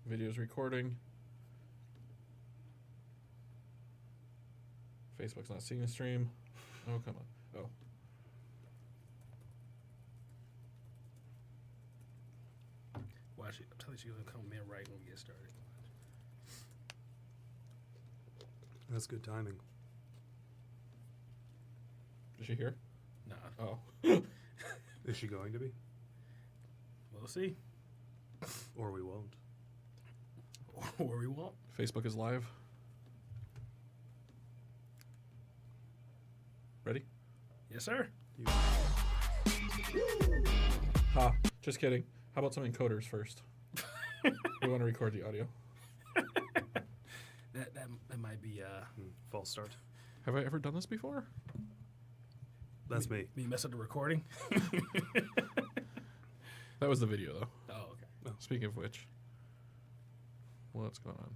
Video's recording. Facebook's not seeing the stream. Oh, come on. Oh. Watch it. I'm telling you, she's going to come in right when we get started. That's good timing. Is she here? Nah. Oh. Is she going to be? We'll see. Or we won't. Or we won't. Facebook is live. Ready? Yes, sir. Ha. Just kidding. How about some encoders first? We want to record the audio. That might be False start. Have I ever done this before? That's me. me mess up the recording. That was the video, though. Oh, okay. Speaking of which, what's going on?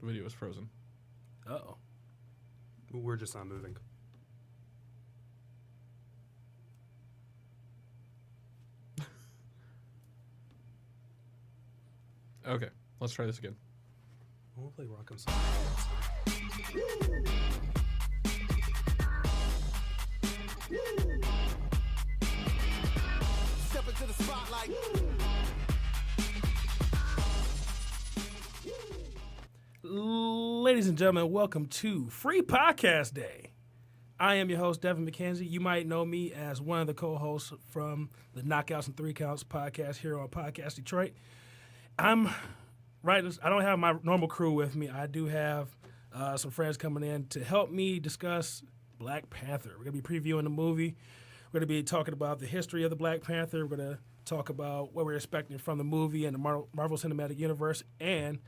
The video is frozen. Uh-oh. We're just not moving. Okay, let's try this again. I want to play Rock'em Song. Step into the spotlight. Ladies and gentlemen, welcome to Free Podcast Day. I am your host, Devin McKenzie. You might know me as one of the co-hosts from the Knockouts and Three Counts podcast here on Podcast Detroit. I don't have my normal crew with me. I do have some friends coming in to help me discuss Black Panther. We're going to be previewing the movie. We're going to be talking about the history of the Black Panther. We're going to talk about what we're expecting from the movie and the Marvel Cinematic Universe. And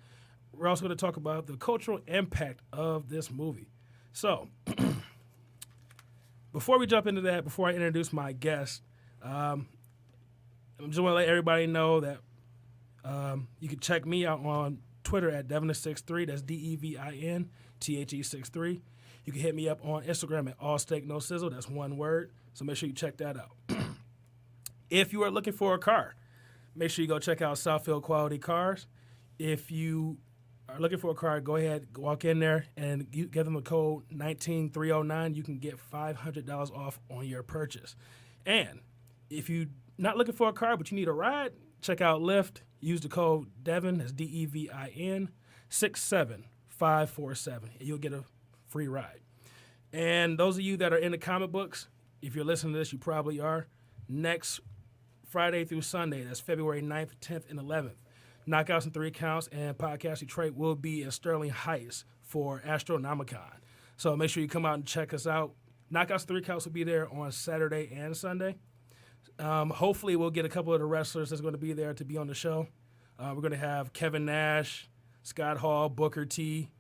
we're also going to talk about the cultural impact of this movie. So, before we jump into that, before I introduce my guest, I just want to let everybody know that you can check me out on Twitter at Devin63. That's DEVINTHE63. You can hit me up on Instagram at All Steak No Sizzle. That's one word. So make sure you check that out. If you are looking for a car, make sure you go check out Southfield Quality Cars. If you are looking for a car, go ahead, walk in there, and you give them the code 19309. You can get $500 off on your purchase. And if you're not looking for a car but you need a ride, check out Lyft. Use the code Devin, that's DEVIN, 67547, and you'll get a free ride. And those of you that are into comic books, if you're listening to this, you probably are. Next Friday through Sunday, that's February 9th, 10th, and 11th, Knockouts and Three Counts and Podcast Detroit will be in Sterling Heights for Astronomicon. So make sure you come out and check us out. Knockouts and Three Counts will be there on Saturday and Sunday. Hopefully we'll get a couple of the wrestlers that's going to be there to be on the show. We're going to have Kevin Nash, Scott Hall, Booker T,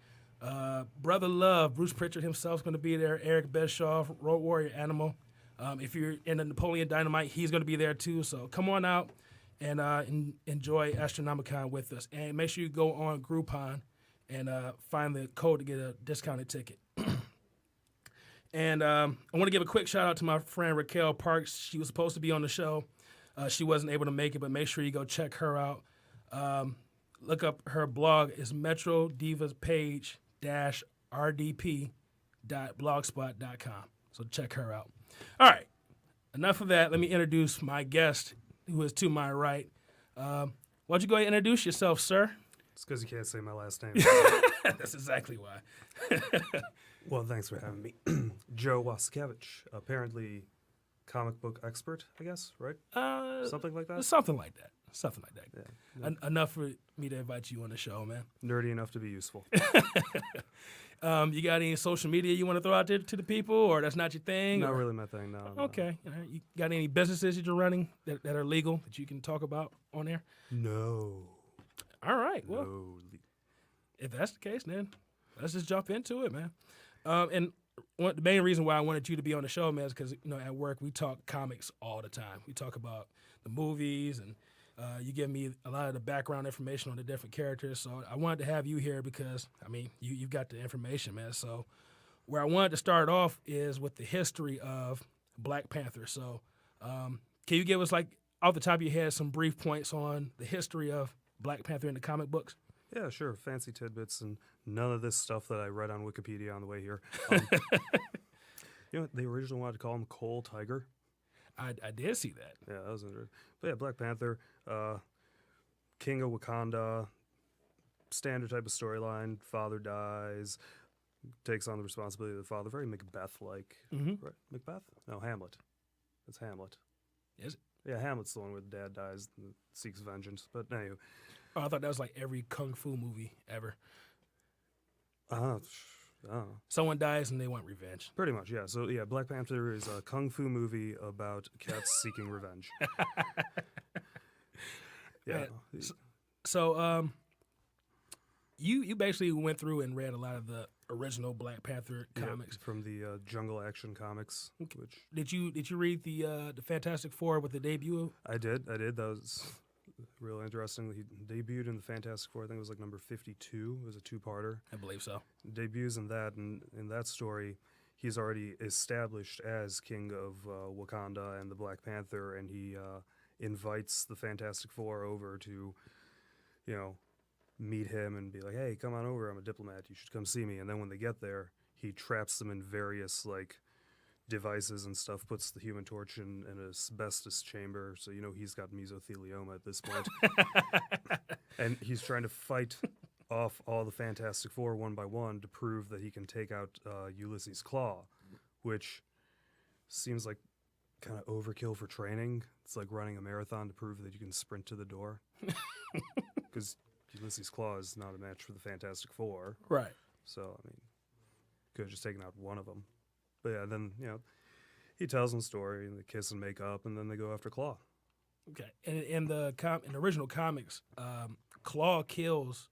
Brother Love, Bruce Pritchard himself is going to be there, Eric Bischoff, Road Warrior Animal. If you're into Napoleon Dynamite, he's going to be there too. So come on out and enjoy Astronomicon with us. And make sure you go on Groupon and find the code to get a discounted ticket. And I want to give a quick shout out to my friend Raquel Parks. She was supposed to be on the show. She wasn't able to make it, but make sure you go check her out. Look up her blog. It's metrodivapage-rdp.blogspot.com. So check her out. All right. Enough of that. Let me introduce my guest, who is to my right. Why don't you go ahead and introduce yourself, sir? It's because you can't say my last name. That's exactly why. Well, thanks for having me. Joe Waskevich, apparently comic book expert, I guess, right? Something like that? Something like that. Something like that. Yeah. Enough for me to invite you on the show, man. Nerdy enough to be useful. You got any social media you want to throw out there to the people, or that's not your thing? Not or? really my thing, no. Okay. All right. You got any businesses that you're running that are legal that you can talk about on there? No. All right. Well, No. if that's the case, then let's just jump into it, man. And the main reason why I wanted you to be on the show, man, is because at work we talk comics all the time. We talk about the movies, and you give me a lot of the background information on the different characters. So I wanted to have you here because you've got the information, man. So where I wanted to start off is with the history of Black Panther. So can you give us, like, off the top of your head, some brief points on the history of Black Panther in the comic books? Yeah, sure. Fancy tidbits and none of this stuff that I read on Wikipedia on the way here. They originally wanted to call him Cole Tiger. I did see that. Yeah, that was interesting. But yeah, Black Panther, King of Wakanda, standard type of storyline. Father dies, takes on the responsibility of the father. Very Macbeth-like. Mm-hmm. Right? Macbeth? No, Hamlet. It's Hamlet. Is it? Yeah, Hamlet's the one where the dad dies and seeks vengeance. But anyway. Oh, I thought that was like every kung fu movie ever. Someone dies and they want revenge. Pretty much, yeah. So, yeah, Black Panther is a kung fu movie about cats seeking revenge. Yeah. So, you basically went through and read a lot of the original Black Panther comics from the Jungle Action comics. Which did you read the Fantastic Four with the debut? I did. That was real interesting. He debuted in the Fantastic Four. I think it was like number 52. It was a two-parter. I believe so. Debuts in that, and in that story, he's already established as King of Wakanda and the Black Panther, and he invites the Fantastic Four over to, meet him and be like, hey, come on over. I'm a diplomat. You should come see me. And then when they get there, he traps them in various, devices and stuff, puts the Human Torch in an asbestos chamber, so he's got mesothelioma at this point. And he's trying to fight off all the Fantastic Four one by one to prove that he can take out Ulysses Claw, which seems like kind of overkill for training. It's like running a marathon to prove that you can sprint to the door. Because Ulysses Claw is not a match for the Fantastic Four. Right. So, could have just taken out one of them. But yeah, then, he tells them a story, and they kiss and make up, and then they go after Claw. Okay. And in the original comics, Claw kills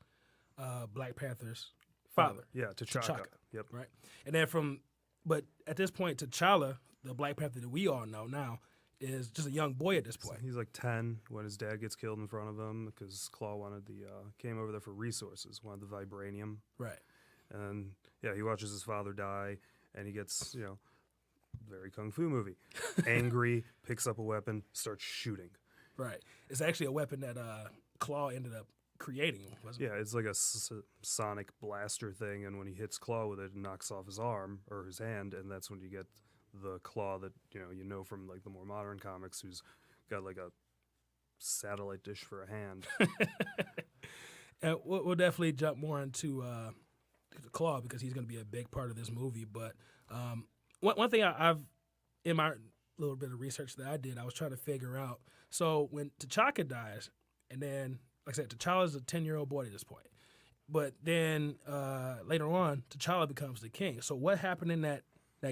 Black Panther's father. Yeah, T'Chaka. Yep. Right. And then but at this point, T'Challa, the Black Panther that we all know now, is just a young boy at this point. He's like 10 when his dad gets killed in front of him because Claw came over there for resources, wanted the vibranium. Right. And yeah, he watches his father die, and he gets, very kung fu movie. Angry, picks up a weapon, starts shooting. Right. It's actually a weapon that Claw ended up creating, wasn't it? Yeah, it's like a sonic blaster thing, and when he hits Claw with it, it knocks off his arm or his hand, and that's when you get the Claw that from the more modern comics, who's got like a satellite dish for a hand. And we'll definitely jump more into the Claw because he's going to be a big part of this movie. But one thing I've in my little bit of research that I did, I was trying to figure out. So when T'Chaka dies, and then like I said, T'Challa's a 10-year-old boy at this point. But then later on, T'Challa becomes the king. So what happened in that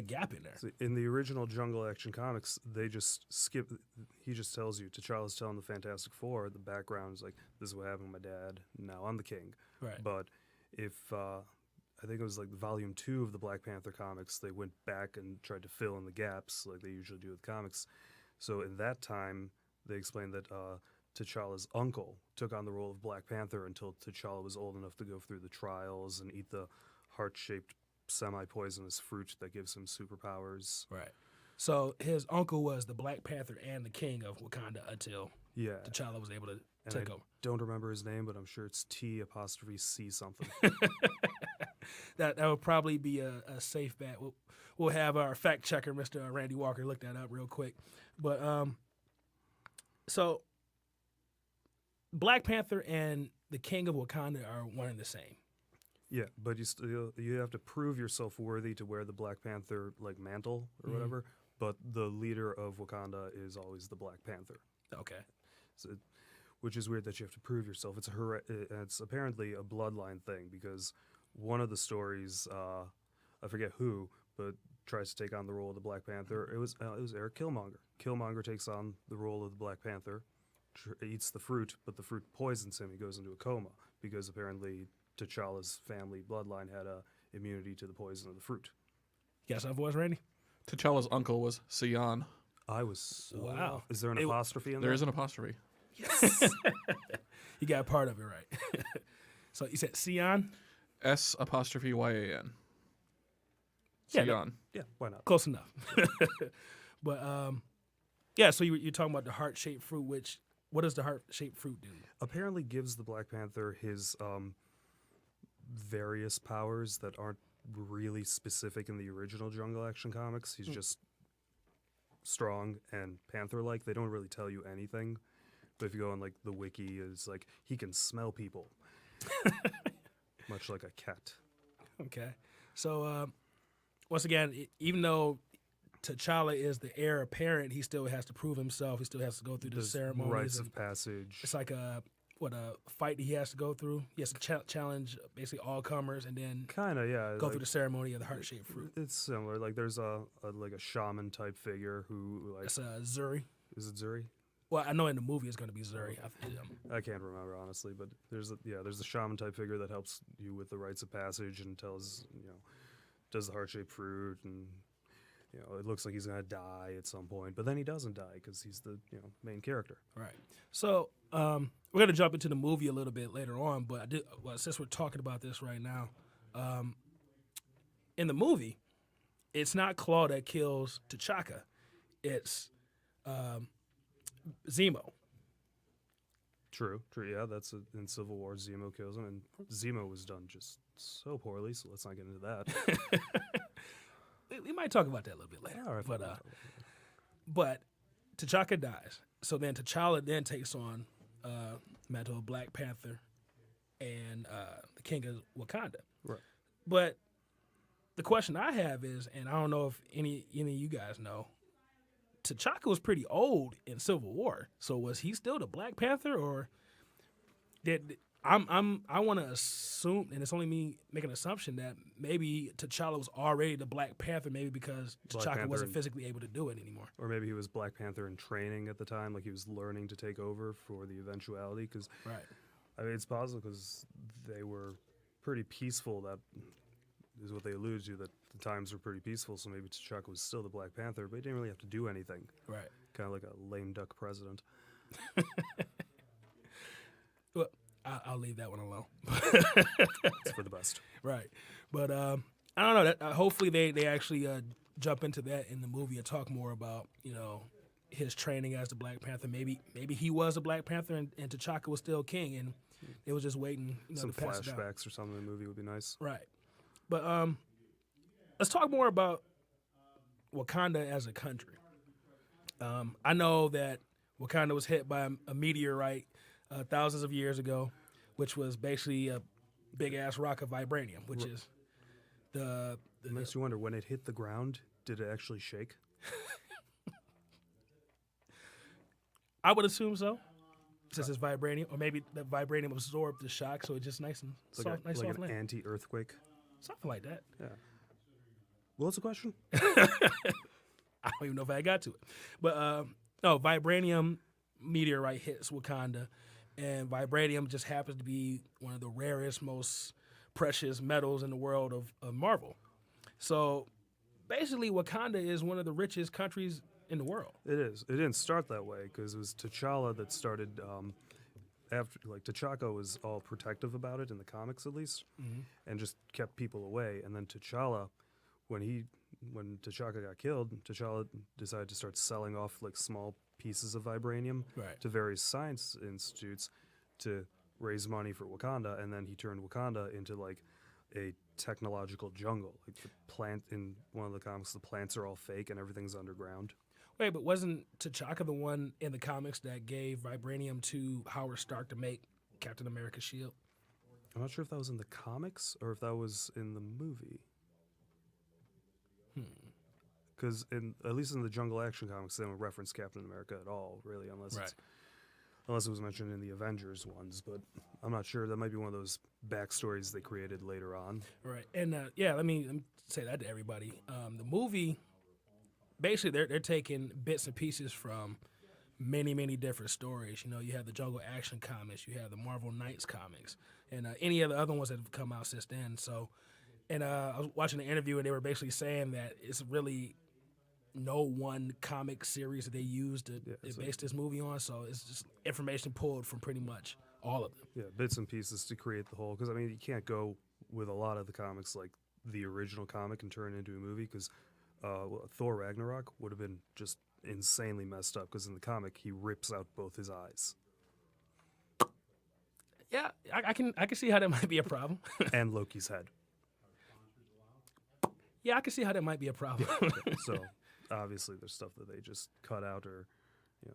gap in there? So in the original Jungle Action comics, they just skip. He just tells you, T'Challa's telling the Fantastic Four, the background is like, this is what happened with my dad, now I'm the king. Right. But if, I think it was like volume 2 of the Black Panther comics, they went back and tried to fill in the gaps like they usually do with comics. So in that time, they explained that T'Challa's uncle took on the role of Black Panther until T'Challa was old enough to go through the trials and eat the heart-shaped semi-poisonous fruit that gives him superpowers. Right. So his uncle was the Black Panther and the king of Wakanda until T'Challa was able to take over. Don't remember his name, but I'm sure it's T''C something. That would probably be a safe bet. We'll have our fact checker, Mr. Randy Walker, look that up real quick. But so Black Panther and the King of Wakanda are one and the same. Yeah, but you have to prove yourself worthy to wear the Black Panther mantle or whatever. But the leader of Wakanda is always the Black Panther. Okay. So, which is weird that you have to prove yourself. It's apparently a bloodline thing because one of the stories, I forget who, but tries to take on the role of the Black Panther. It was Eric Killmonger. Killmonger takes on the role of the Black Panther, eats the fruit, but the fruit poisons him. He goes into a coma because apparently T'Challa's family bloodline had immunity to the poison of the fruit. You got something for us, Randy? T'Challa's uncle was Sion. Wow. Is there an apostrophe in there? There is an apostrophe. Yes. You got part of it right. So you said Sion? S''YAN. Yeah, Sion. Yeah, why not? Close enough. But so you're talking about the heart-shaped fruit, which What does the heart-shaped fruit do? Apparently gives the Black Panther his various powers that aren't really specific in the original Jungle Action comics. He's just strong and panther-like. They don't really tell you anything. But if you go on like the wiki, it's like he can smell people, much like a cat. Okay. So once again, even though T'Challa is the heir apparent, he still has to prove himself. He still has to go through the There's ceremonies. rites of passage. It's like a fight that he has to go through. He has to challenge basically all comers and then Kind of, yeah. go like, through the ceremony of the heart-shaped fruit. It's similar. Like there's a shaman type figure who like That's Zuri. is it Zuri? Well, I know in the movie it's going to be Zuri. I can't remember honestly, but there's a shaman type figure that helps you with the rites of passage and tells does the heart shaped fruit, and it looks like he's gonna die at some point, but then he doesn't die because he's the main character. Right. So we're going to jump into the movie a little bit later on, but since we're talking about this right now, in the movie, it's not Claw that kills T'Chaka. It's Zemo. True. Yeah, that's in Civil War. Zemo kills him, and Zemo was done just so poorly. So let's not get into that. We might talk about that a little bit later. All right, But T'Chaka dies. So then T'Challa then takes on mantle of Black Panther and the King of Wakanda. Right. But the question I have is, and I don't know if any of you guys know, T'Chaka was pretty old in Civil War. So was he still the Black Panther, or did I want to assume, and it's only me making an assumption, that maybe T'Challa was already the Black Panther, maybe because T'Chaka wasn't physically able to do it anymore. Or maybe he was Black Panther in training at the time, like he was learning to take over for the eventuality. Because Right. I mean, it's possible because they were pretty peaceful. That is what they alluded to, that the times were pretty peaceful. So maybe T'Chaka was still the Black Panther, but he didn't really have to do anything. Right. Kind of like a lame duck president. Well, I'll leave that one alone. It's for the best. Right. But I don't know. Hopefully they actually jump into that in the movie and talk more about, his training as the Black Panther. Maybe he was a Black Panther and T'Chaka was still king, and they was just waiting Some to pass it down. flashbacks or something in the movie would be nice. Right. But let's talk more about Wakanda as a country. I know that Wakanda was hit by a meteorite thousands of years ago, which was basically a big-ass rock of vibranium, which is the It makes you wonder, when it hit the ground, did it actually shake? I would assume so, since it's vibranium, or maybe the vibranium absorbed the shock, so it's just nice and Like soft, like soft an land. anti-earthquake? Something like that. Yeah. What's the question? I don't even know if I got to it. But no, vibranium meteorite hits Wakanda, and vibranium just happens to be one of the rarest, most precious metals in the world of Marvel. So basically, Wakanda is one of the richest countries in the world. It is. It didn't start that way because it was T'Challa that started. After, like, T'Chaka was all protective about it in the comics, at least, and just kept people away. And then T'Challa, when T'Chaka got killed, T'Challa decided to start selling off like small pieces of vibranium Right. to various science institutes to raise money for Wakanda. And then he turned Wakanda into like a technological jungle. Like the plant in one of the comics, the plants are all fake and everything's underground. Wait, but wasn't T'Chaka the one in the comics that gave vibranium to Howard Stark to make Captain America's shield? I'm not sure if that was in the comics or if that was in the movie. Because at least in the Jungle Action comics, they don't reference Captain America at all, really, unless it was mentioned in the Avengers ones. But I'm not sure. That might be one of those backstories they created later on. Right. And let me say that to everybody. The movie, basically, they're taking bits and pieces from many, many different stories. You have the Jungle Action comics, you have the Marvel Knights comics, and any of the other ones that have come out since then. So, and I was watching an interview, and they were basically saying that it's really no one comic series that they used to base this movie on. So it's just information pulled from pretty much all of them. Yeah, bits and pieces to create the whole. Because, I mean, you can't go with a lot of the comics like the original comic and turn it into a movie, because Thor Ragnarok would have been just insanely messed up, because in the comic he rips out both his eyes. Yeah, I can see how that might be a problem. and Loki's head. Yeah, I can see how that might be a problem. So obviously there's stuff that they just cut out, or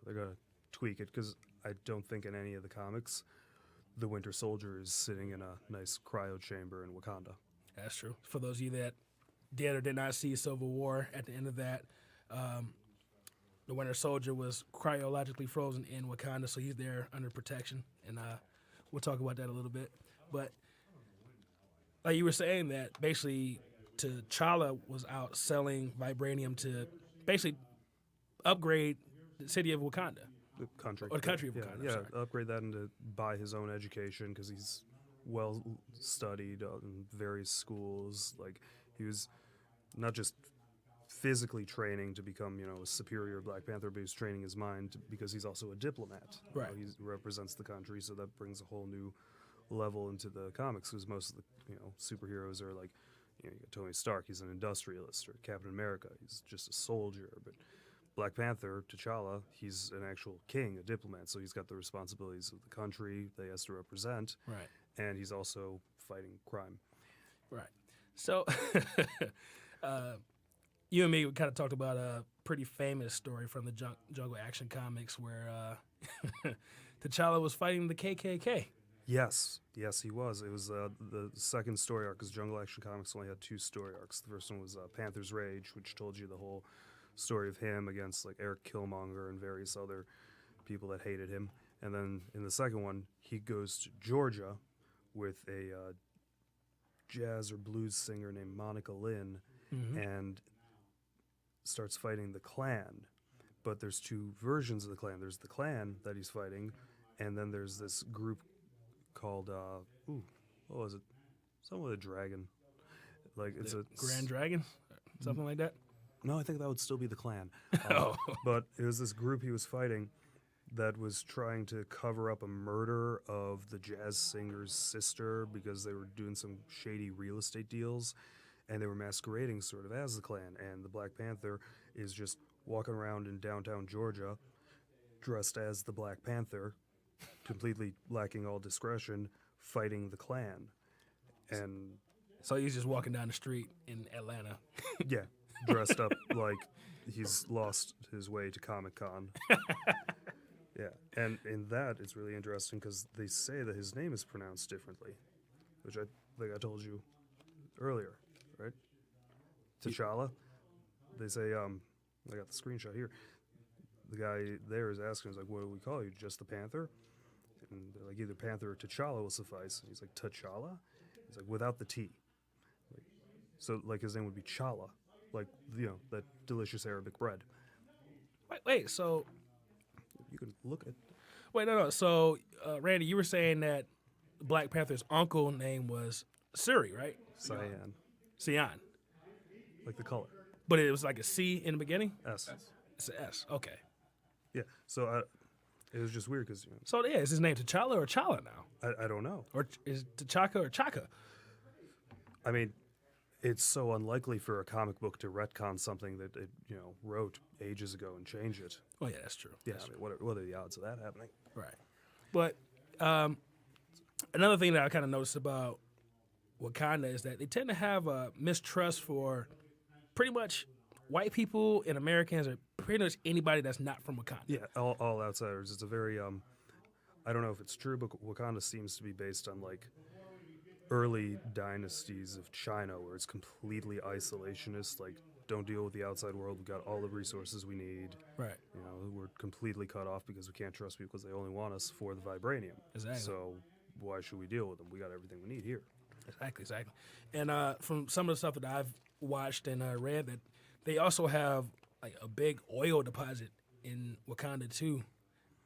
they're gonna tweak it, because I don't think in any of the comics the Winter Soldier is sitting in a nice cryo chamber in Wakanda. That's true. For those of you that did or did not see Civil War, at the end of that, the Winter Soldier was cryologically frozen in Wakanda, so he's there under protection, and we'll talk about that a little bit. But like you were saying, that basically T'Challa was out selling vibranium to basically upgrade the city of Wakanda. The country. Or the country of Wakanda, Yeah, sorry. upgrade that into buy his own education, because he's well studied in various schools. Like, he was not just physically training to become, a superior Black Panther, but he was training his mind because he's also a diplomat. Right. He represents the country, so that brings a whole new level into the comics, because most of the superheroes are like, you got Tony Stark, he's an industrialist, or Captain America, he's just a soldier. But Black Panther, T'Challa, he's an actual king, a diplomat, so he's got the responsibilities of the country that he has to represent, Right. and he's also fighting crime. Right. So, you and me kind of talked about a pretty famous story from the Jungle Action comics where T'Challa was fighting the KKK. Yes, he was. It was the second story arc, because Jungle Action Comics only had 2 story arcs. The first one was Panther's Rage, which told you the whole story of him against like Eric Killmonger and various other people that hated him. And then in the second one, he goes to Georgia with a jazz or blues singer named Monica Lynn, and starts fighting the Klan. But there's 2 versions of the Klan. There's the Klan that he's fighting, and then there's this group called what was it? Something with a dragon. Like, it's a Grand Dragon, something like that. No, I think that would still be the Klan. Oh. But it was this group he was fighting that was trying to cover up a murder of the jazz singer's sister, because they were doing some shady real estate deals, and they were masquerading sort of as the Klan. And the Black Panther is just walking around in downtown Georgia dressed as the Black Panther, completely lacking all discretion, fighting the Klan. And So he's just walking down the street in Atlanta. yeah, dressed up like he's lost his way to Comic-Con. Yeah, and in that, it's really interesting, because they say that his name is pronounced differently, which I think I told you earlier, right? T'Challa. They say, I got the screenshot here. The guy there is asking, he's like, what do we call you? Just the Panther? And they're like, either Panther or T'Challa will suffice. And he's like, T'Challa? He's like, without the T. So, like, his name would be Chala, like, that delicious Arabic bread. Wait, so... You can look at. Wait, no. So, Randy, you were saying that Black Panther's uncle name was Suri, right? Cyan, Cyan. like the color. But it was like a C in the beginning? S. It's an S. Okay. Yeah. So it was just weird, because So, yeah, is his name T'Challa or Chala now? I don't know. Or is it T'Chaka or Chaka? I mean, it's so unlikely for a comic book to retcon something that it wrote ages ago and change it. Oh, yeah, that's true. Yeah. I mean, what are the odds of that happening? Right. But another thing that I kind of noticed about Wakanda is that they tend to have a mistrust for pretty much white people and Americans, or pretty much anybody that's not from Wakanda. Yeah. All outsiders. It's a very I don't know if it's true, but Wakanda seems to be based on like early dynasties of China, where it's completely isolationist. Like, don't deal with the outside world. We've got all the resources we need. Right. We're completely cut off because we can't trust people, because they only want us for the vibranium. Exactly. So why should we deal with them? We got everything we need here. Exactly. And from some of the stuff that I've watched and read, that they also have like a big oil deposit in Wakanda too.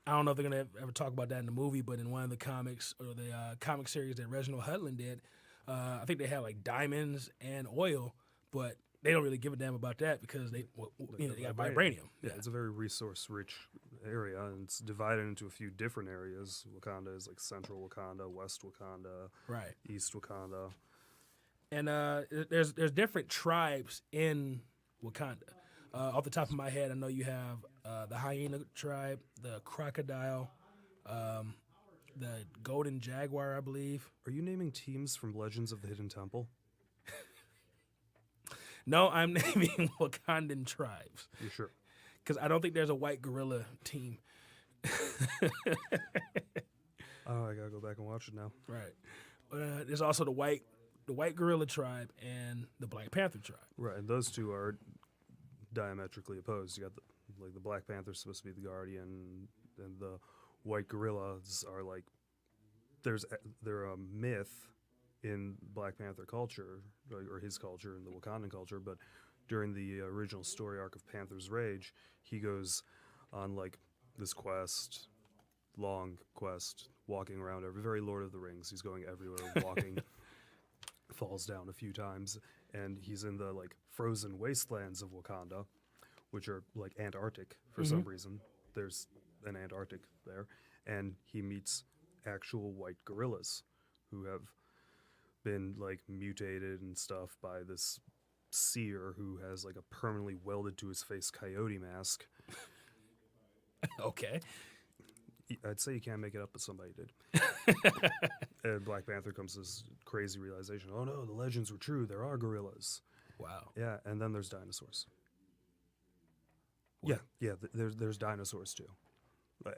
I don't know if they're gonna ever talk about that in the movie, but in one of the comics, or the comic series that Reginald Hudlin did, I think they had like diamonds and oil, but they don't really give a damn about that, because they got vibranium. Yeah, it's a very resource-rich area, and it's divided into a few different areas. Wakanda is like Central Wakanda, West Wakanda, Right. East Wakanda. And there's different tribes in Wakanda. Off the top of my head, I know you have the hyena tribe, the crocodile, the golden jaguar, I believe. Are you naming teams from Legends of the Hidden Temple? No, I'm naming Wakandan tribes You sure? because I don't think there's a white gorilla team. Oh, I gotta go back and watch it now. Right. There's also the white gorilla tribe and the Black Panther tribe. Right, and those two are diametrically opposed. You got the Black Panther's supposed to be the guardian, and the white gorillas are like they're a myth in Black Panther culture or his culture and the Wakandan culture. But during the original story arc of Panther's Rage, he goes on like this long quest, walking around very Lord of the Rings. He's going everywhere, walking. Falls down a few times, and he's in the like frozen wastelands of Wakanda, which are like Antarctic for some reason. There's an Antarctic there, and he meets actual white gorillas who have been like mutated and stuff by this seer who has like a permanently welded to his face coyote mask. Okay. I'd say you can't make it up, but somebody did. And Black Panther comes to this crazy realization, oh no, the legends were true, there are gorillas. Wow. Yeah, and then there's dinosaurs. What? Yeah, there's dinosaurs too.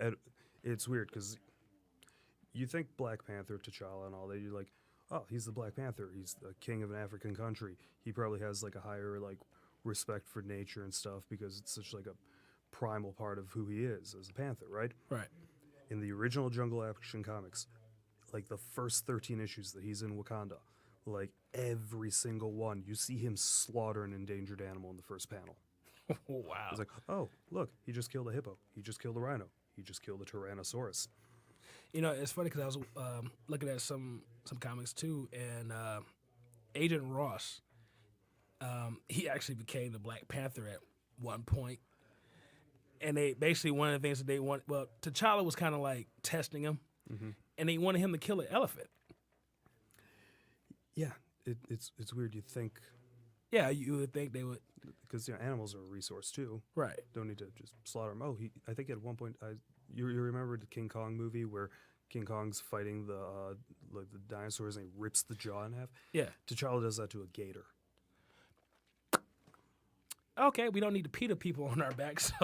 And it's weird because you think Black Panther, T'Challa and all that, you're like, oh, he's the Black Panther, he's the king of an African country. He probably has like a higher like respect for nature and stuff because it's such like a primal part of who he is as a panther, right? Right. In the original Jungle Action comics, like the first 13 issues that he's in Wakanda, like every single one, you see him slaughter an endangered animal in the first panel. Wow. It's like, oh, look, he just killed a hippo. He just killed a rhino. He just killed a Tyrannosaurus. You know, it's funny because I was looking at some comics too, and Agent Ross, he actually became the Black Panther at one point. And they basically, one of the things that they want, well, T'Challa was kind of like testing him, and they wanted him to kill an elephant. Yeah, it's weird. You think, Yeah, you would think they would. because animals are a resource too. Right. Don't need to just slaughter them. Oh, I think at one point, you remember the King Kong movie where King Kong's fighting the dinosaurs and he rips the jaw in half? Yeah. T'Challa does that to a gator. Okay, we don't need to PETA people on our back, so.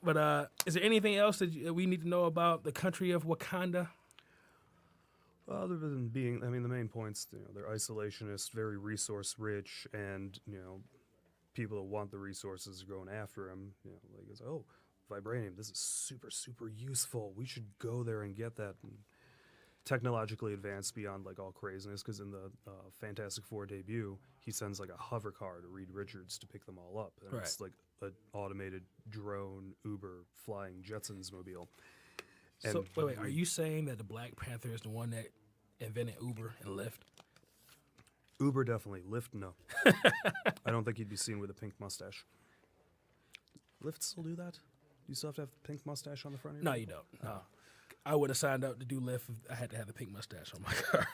But is there anything else that we need to know about the country of Wakanda? Other than being, the main points, they're isolationist, very resource rich, and, people that want the resources are going after them. Like, it's, oh, vibranium, this is super, super useful. We should go there and get that. And technologically advanced beyond, like, all craziness, because in the Fantastic Four debut, he sends, like, a hover car to Reed Richards to pick them all up. And Right. it's, like, an automated drone, Uber, flying Jetsons mobile. And So, wait, are you saying that the Black Panther is the one that invented Uber and Lyft? Uber definitely. Lyft, no. I don't think he'd be seen with a pink mustache. Lyft still do that? You still have to have a pink mustache on the front of your No, you don't. No. I would have signed up to do Lyft if I had to have the pink mustache on my car.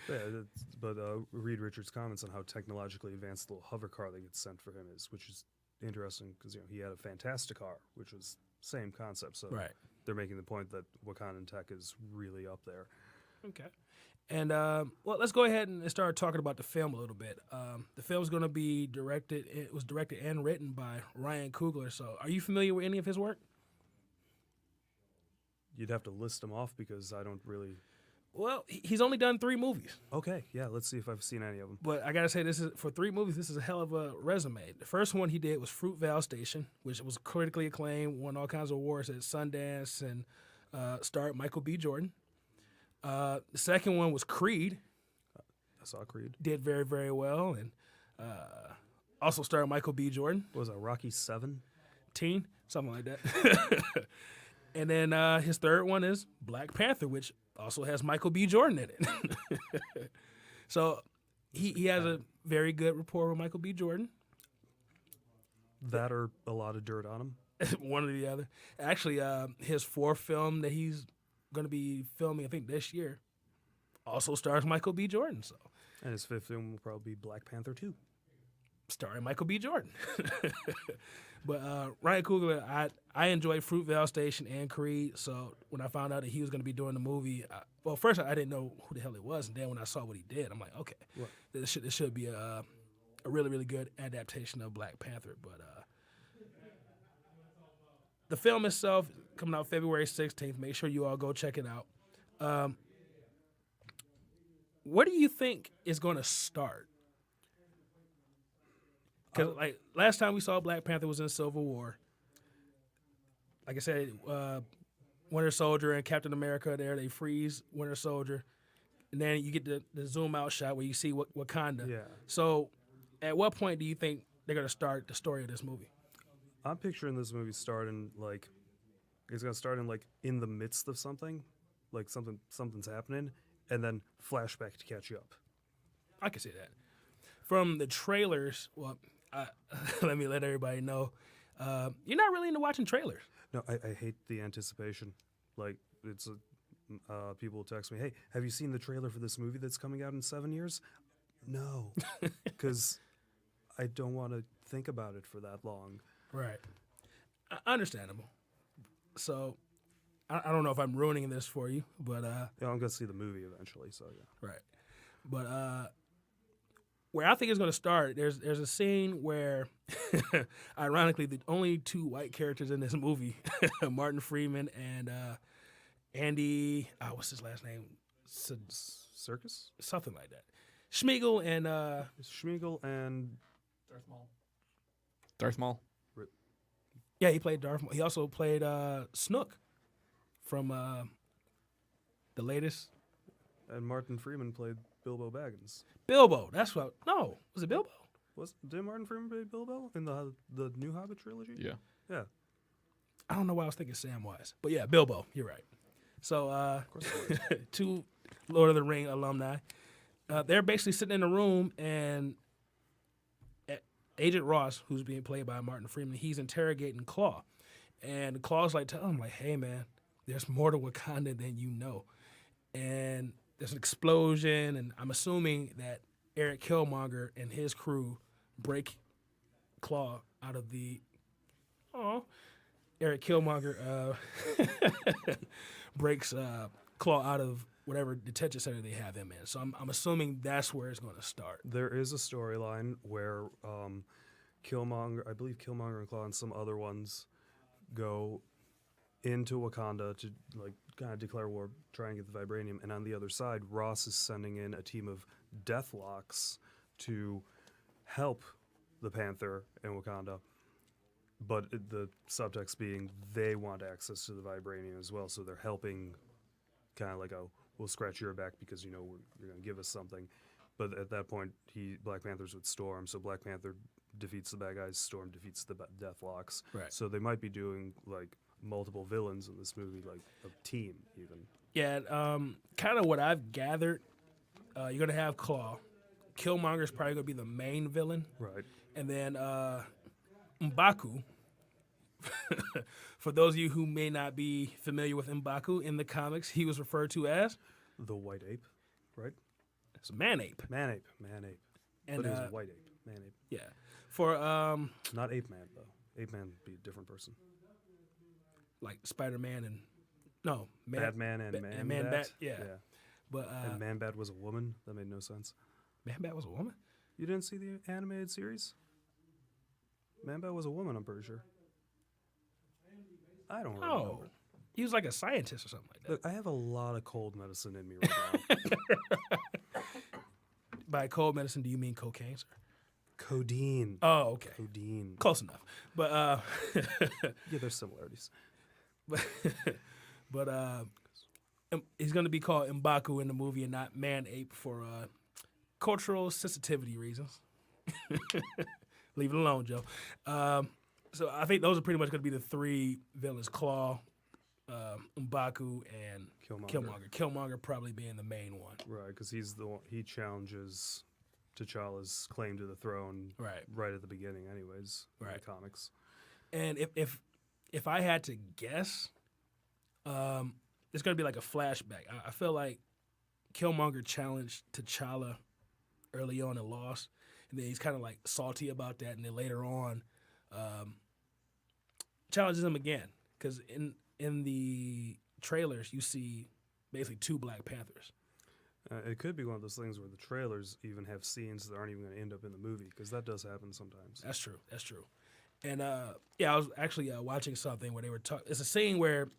Yeah, but Reed Richards' comments on how technologically advanced the little hover car that gets sent for him is, which is interesting because he had a fantastic car, which was same concept. So Right. they're making the point that Wakandan tech is really up there. Okay. And, well, let's go ahead and start talking about the film a little bit. The film's going to be directed, it was directed and written by Ryan Coogler. So are you familiar with any of his work? You'd have to list them off because I don't really. Well, he's only done 3 movies. Okay, yeah, let's see if I've seen any of them. But I got to say, this is for 3 movies, this is a hell of a resume. The first one he did was Fruitvale Station, which was critically acclaimed, won all kinds of awards at Sundance, and starred Michael B. Jordan. The second one was Creed. I saw Creed. Did very, very well, and also starred Michael B. Jordan. What was that, Rocky 7? Teen, something like that. And then his third one is Black Panther, which also has Michael B. Jordan in it. So he has a very good rapport with Michael B. Jordan. That or a lot of dirt on him. One or the other. Actually, his 4th film that he's going to be filming, I think, this year, also stars Michael B. Jordan. So, And his 5th film will probably be Black Panther 2. starring Michael B. Jordan. But Ryan Coogler, I enjoyed Fruitvale Station and Creed, so when I found out that he was going to be doing the movie, first I didn't know who the hell it was, and then when I saw what he did, I'm like, okay, this should be a really, really good adaptation of Black Panther. But the film itself coming out February 16th. Make sure you all go check it out. Where do you think is going to start? Because like last time we saw Black Panther was in Civil War. Like I said, Winter Soldier and Captain America there, they freeze Winter Soldier. And then you get the zoom out shot where you see Wakanda. Yeah. So at what point do you think they're going to start the story of this movie? I'm picturing this movie starting like it's gonna start in like in the midst of something, like something's happening, and then flashback to catch you up. I can see that. From the trailers, well, let me let everybody know, you're not really into watching trailers. No, I hate the anticipation. Like it's people will text me, "Hey, have you seen the trailer for this movie that's coming out in 7 years?" No, because I don't want to think about it for that long. Right. Understandable. So, I don't know if I'm ruining this for you, but Yeah, I'm gonna see the movie eventually. So yeah. right. But where I think it's going to start, there's a scene where, ironically, the only two white characters in this movie, Martin Freeman and Andy, what's his last name? Circus? Something like that. Schmeagol and Schmeagol and Darth Maul. yeah, he played Darth Maul. He also played Snook from the latest. And Martin Freeman played Bilbo Baggins. Bilbo. That's what. No, was it Bilbo? Did Martin Freeman play Bilbo in the new Hobbit trilogy? Yeah. Yeah. I don't know why I was thinking Samwise, but yeah, Bilbo. You're right. So Of course it was. two Lord of the Ring alumni. They're basically sitting in a room, and Agent Ross, who's being played by Martin Freeman, he's interrogating Claw, and Claw's like telling him, like, "Hey man, there's more to Wakanda than you know," and there's an explosion, and I'm assuming that Eric Killmonger and his crew break Claw out of the. Oh, Eric Killmonger breaks Claw out of whatever detention center they have him in. So I'm assuming that's where it's going to start. There is a storyline where Killmonger, I believe Killmonger and Claw and some other ones go into Wakanda to like kind of declare war, try and get the vibranium, and on the other side, Ross is sending in a team of Deathlocks to help the Panther in Wakanda. But the subtext being they want access to the vibranium as well, so they're helping, kind of like, oh, we'll scratch your back because you know you're going to give us something. But at that point, Black Panther's with Storm, so Black Panther defeats the bad guys, Storm defeats the Deathlocks. Right. So they might be doing like multiple villains in this movie, like a team even. Yeah, kind of what I've gathered, you're going to have Claw. Killmonger's probably going to be the main villain. Right. And then M'Baku, for those of you who may not be familiar with M'Baku, in the comics, he was referred to as The white ape, right? it's a man-ape. Man-ape. And, But he was a white ape. Man-ape. Yeah. For, Not Ape-Man, though. Ape-Man would be a different person. like, Spider-Man and, no. Batman and Man-Bat. Man-Bat, yeah. But, And Man-Bat was a woman? That made no sense. Man-Bat was a woman? You didn't see the animated series? Man-Bat was a woman, I'm pretty sure. I don't remember. Oh. He was like a scientist or something like that. Look, I have a lot of cold medicine in me right now. By cold medicine, do you mean cocaine, sir? Codeine. Oh, okay. Codeine. Close enough. But Yeah, there's similarities. but he's going to be called M'Baku in the movie and not Man-Ape for cultural sensitivity reasons. Leave it alone, Joe. So I think those are pretty much going to be the three villains: Claw, M'Baku, and Killmonger. Killmonger probably being the main one. Right, because he's the one, he challenges T'Challa's claim to the throne right at the beginning, anyways. In the comics. And if I had to guess, it's going to be like a flashback. I feel like Killmonger challenged T'Challa early on and lost, and then he's kind of like salty about that, and then later on, challenges him again because in the trailers you see basically 2 Black Panthers. It could be one of those things where the trailers even have scenes that aren't even going to end up in the movie, because that does happen sometimes. That's true. That's true. And I was actually watching something where they were talking. It's a scene where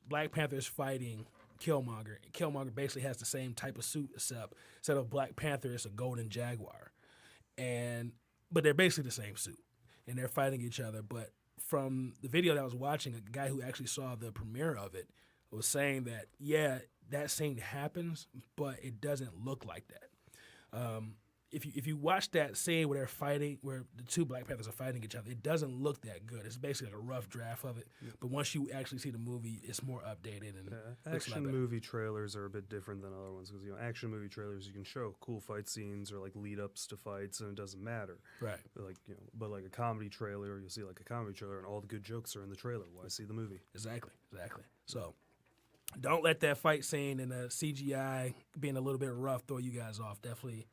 Black Panther is fighting Killmonger. And Killmonger basically has the same type of suit, except instead of Black Panther, it's a golden jaguar. But they're basically the same suit, and they're fighting each other. But from the video that I was watching, a guy who actually saw the premiere of it was saying that, yeah, that scene happens, but it doesn't look like that. If you watch that scene where they're fighting, where the 2 Black Panthers are fighting each other, it doesn't look that good. It's basically like a rough draft of it. Yeah. But once you actually see the movie, it's more updated and action movie trailers are a bit different than other ones, because action movie trailers, you can show cool fight scenes or like lead ups to fights, and it doesn't matter. Right. But like a comedy trailer, you'll see like a comedy trailer, and all the good jokes are in the trailer. Why see the movie? Exactly. So don't let that fight scene and the CGI being a little bit rough throw you guys off. Definitely.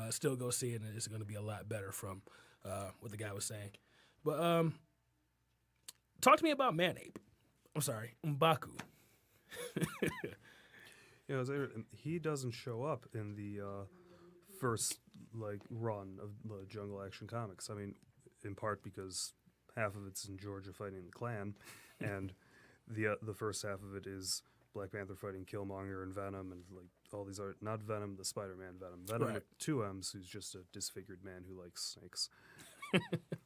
Still go see it, and it's going to be a lot better from what the guy was saying. But talk to me about Manape. I'm sorry, M'Baku. He doesn't show up in the first run of the Jungle Action comics. I mean, in part because half of it's in Georgia fighting the Klan, and the first half of it is Black Panther fighting Killmonger and Venom, and all these are not Venom, the Spider-Man Venom right. with 2 M's, who's just a disfigured man who likes snakes.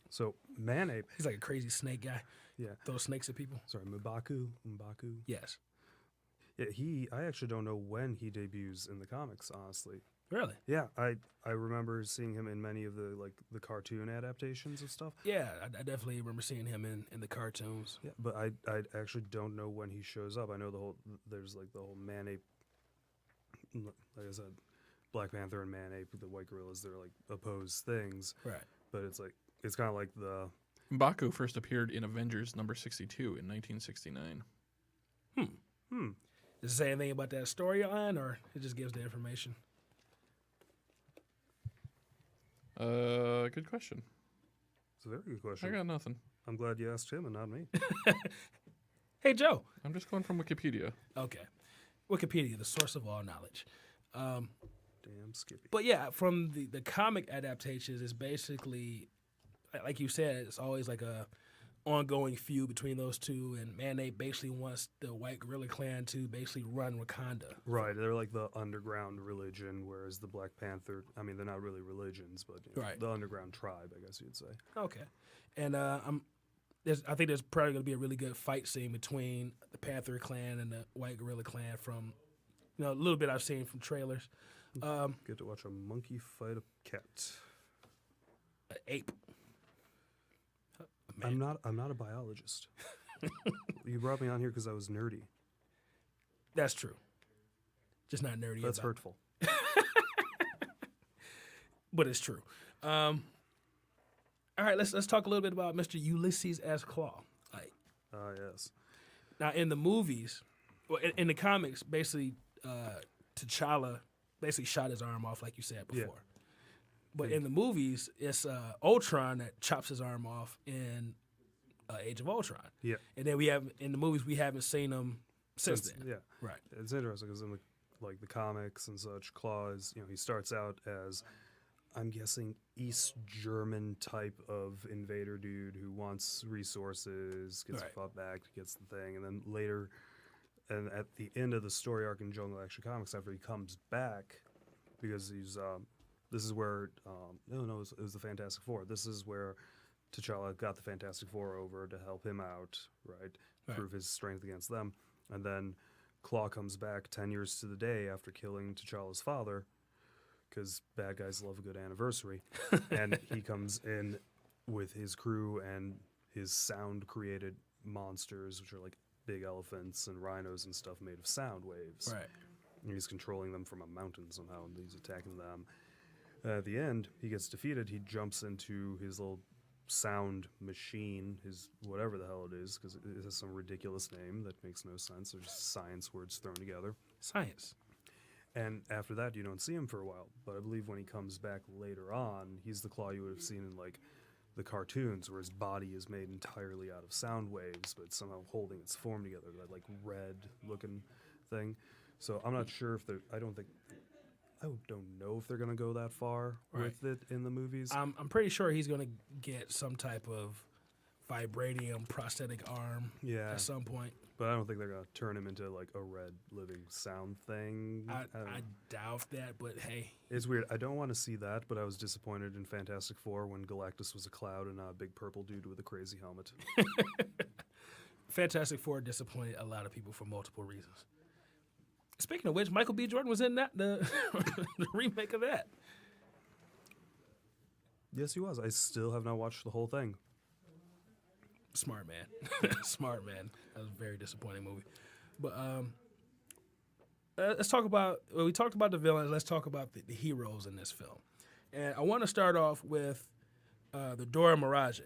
So Manape, he's like a crazy snake guy. Yeah, throws snakes at people. Sorry, M'Baku. Yes. Yeah, I actually don't know when he debuts in the comics, honestly. Really? Yeah, I remember seeing him in many of the cartoon adaptations of stuff. Yeah, I definitely remember seeing him in the cartoons. Yeah, but I actually don't know when he shows up. I know there's the whole Manape, like I said, Black Panther and Manape, the White Gorillas, they're opposed things. Right. But it's kind of like the... M'Baku first appeared in Avengers number 62 in 1969. Does it say anything about that storyline, or it just gives the information? Good question. It's a very good question. I got nothing. I'm glad you asked him and not me. Hey, Joe. I'm just going from Wikipedia. Okay. Wikipedia, the source of all knowledge. Damn Skippy. But yeah, from the comic adaptations, it's basically, like you said, it's always like a ongoing feud between those two, and Manape basically wants the White Gorilla Clan to basically run Wakanda. Right, they're like the underground religion, whereas the Black Panther, I mean, they're not really religions, but right. The underground tribe, I guess you'd say. Okay. And I think there's probably going to be a really good fight scene between the Panther Clan and the White Gorilla Clan from, a little bit I've seen from trailers. Get to watch a monkey fight a cat. An ape. I'm not a biologist. You brought me on here because I was nerdy. That's true. Just not nerdy. That's hurtful. But it's true. All right, let's talk a little bit about Mr. Ulysses S. Claw. Yes. Now, in the movies, well, in the comics, basically, T'Challa basically shot his arm off, like you said before. Yeah. But in the movies, it's Ultron that chops his arm off in Age of Ultron. Yeah. And then in the movies, we haven't seen him since then. Yeah. Right. It's interesting because in the comics and such, Claw is, he starts out as, I'm guessing, East German type of invader dude who wants resources, gets fought back, gets the thing, and then later, and at the end of the story arc in Jungle Action Comics, after he comes back, because he's this is where it was the Fantastic Four. This is where T'Challa got the Fantastic Four over to help him out, right? Prove his strength against them, and then Claw comes back 10 years to the day after killing T'Challa's father, because bad guys love a good anniversary, and he comes in with his crew and his sound-created monsters, which are like big elephants and rhinos and stuff made of sound waves. Right. And he's controlling them from a mountain somehow, and he's attacking them. At the end, he gets defeated. He jumps into his little sound machine, his whatever the hell it is, because it has some ridiculous name that makes no sense. There's science words thrown together. Science. And after that, you don't see him for a while. But I believe when he comes back later on, he's the Claw you would have seen in the cartoons, where his body is made entirely out of sound waves, but somehow holding its form together, that like red looking thing. So I'm not sure if they're. I don't know if they're gonna go that far with it in the movies. I'm pretty sure he's gonna get some type of vibranium prosthetic arm at some point. But I don't think they're gonna turn him into like a red living sound thing. I doubt that, but hey, it's weird. I don't want to see that, but I was disappointed in Fantastic Four when Galactus was a cloud and not a big purple dude with a crazy helmet. Fantastic Four disappointed a lot of people for multiple reasons. Speaking of which, Michael B. Jordan was in that the remake of that. Yes, he was. I still have not watched the whole thing. Smart man. Smart man. That was a very disappointing movie. But let's talk about, we talked about the villains, let's talk about the heroes in this film. And I want to start off with the Dora Milaje.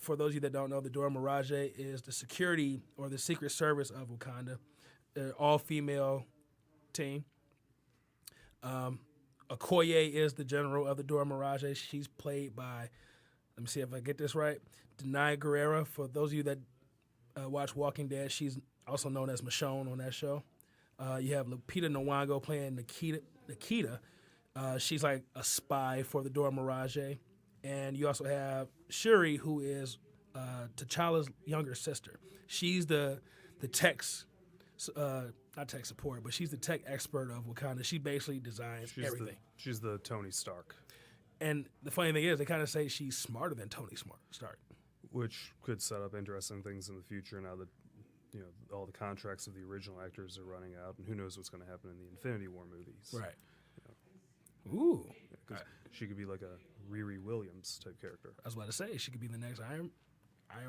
For those of you that don't know, the Dora Milaje is the security or the Secret Service of Wakanda, all-female team. Okoye is the general of the Dora Milaje. She's played by, let me see if I get this right, Denai Guerrera. For those of you that watch Walking Dead, she's also known as Michonne on that show. You have Lupita Nyong'o playing Nikita. She's like a spy for the Dora Milaje. And you also have Shuri, who is T'Challa's younger sister. She's the tech, not tech support, but she's the tech expert of Wakanda. She basically designs everything. She's the Tony Stark. And the funny thing is, they kind of say she's smarter than Tony Stark. Which could set up interesting things in the future now that all the contracts of the original actors are running out, and who knows what's going to happen in the Infinity War movies. Right. Ooh. Yeah, she could be like a Riri Williams type character. I was about to say, she could be the next Iron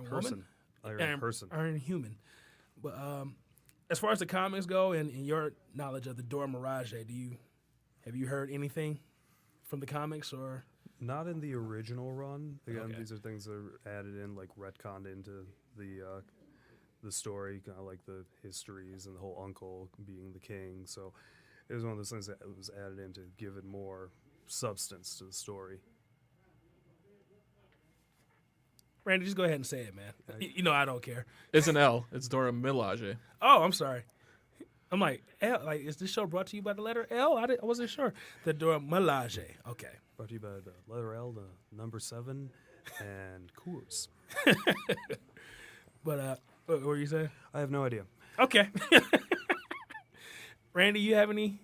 Person. Woman? Person. Iron Human. But as far as the comics go and your knowledge of the Dora Milaje, have you heard anything from the comics or? Not in the original run. Again, Okay. These are things that are added in, like retconned into the story, kind of like the histories and the whole uncle being the king. So it was one of those things that was added in to give it more substance to the story. Randy, just go ahead and say it, man. You know I don't care. It's an L. It's Dora Milaje. Oh, I'm sorry. I'm like, L, like, is this show brought to you by the letter L? I wasn't sure. The Dora Milaje. Okay. Brought to you by the letter L, the number 7, and Coors. But what were you saying? I have no idea. Okay. Randy, you have any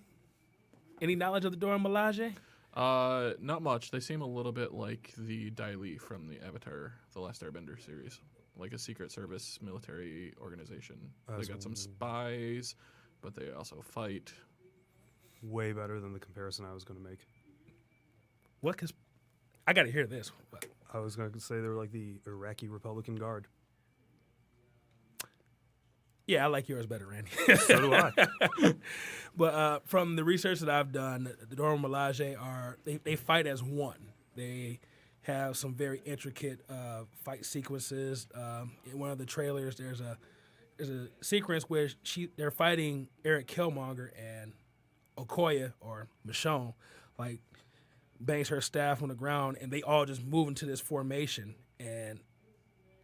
knowledge of the Dora Milaje? Not much. They seem a little bit like the Dai Li from the Avatar: The Last Airbender series, like a secret service military organization. They got some spies, but they also fight. Way better than the comparison I was going to make. What? Because I got to hear this. What? I was going to say they were like the Iraqi Republican Guard. Yeah, I like yours better, Randy. So do I. But from the research that I've done, the Dora Milaje they fight as one. They have some very intricate fight sequences. In one of the trailers, there's a sequence where they're fighting Eric Killmonger, and Okoye or Michonne like bangs her staff on the ground, and they all just move into this formation, and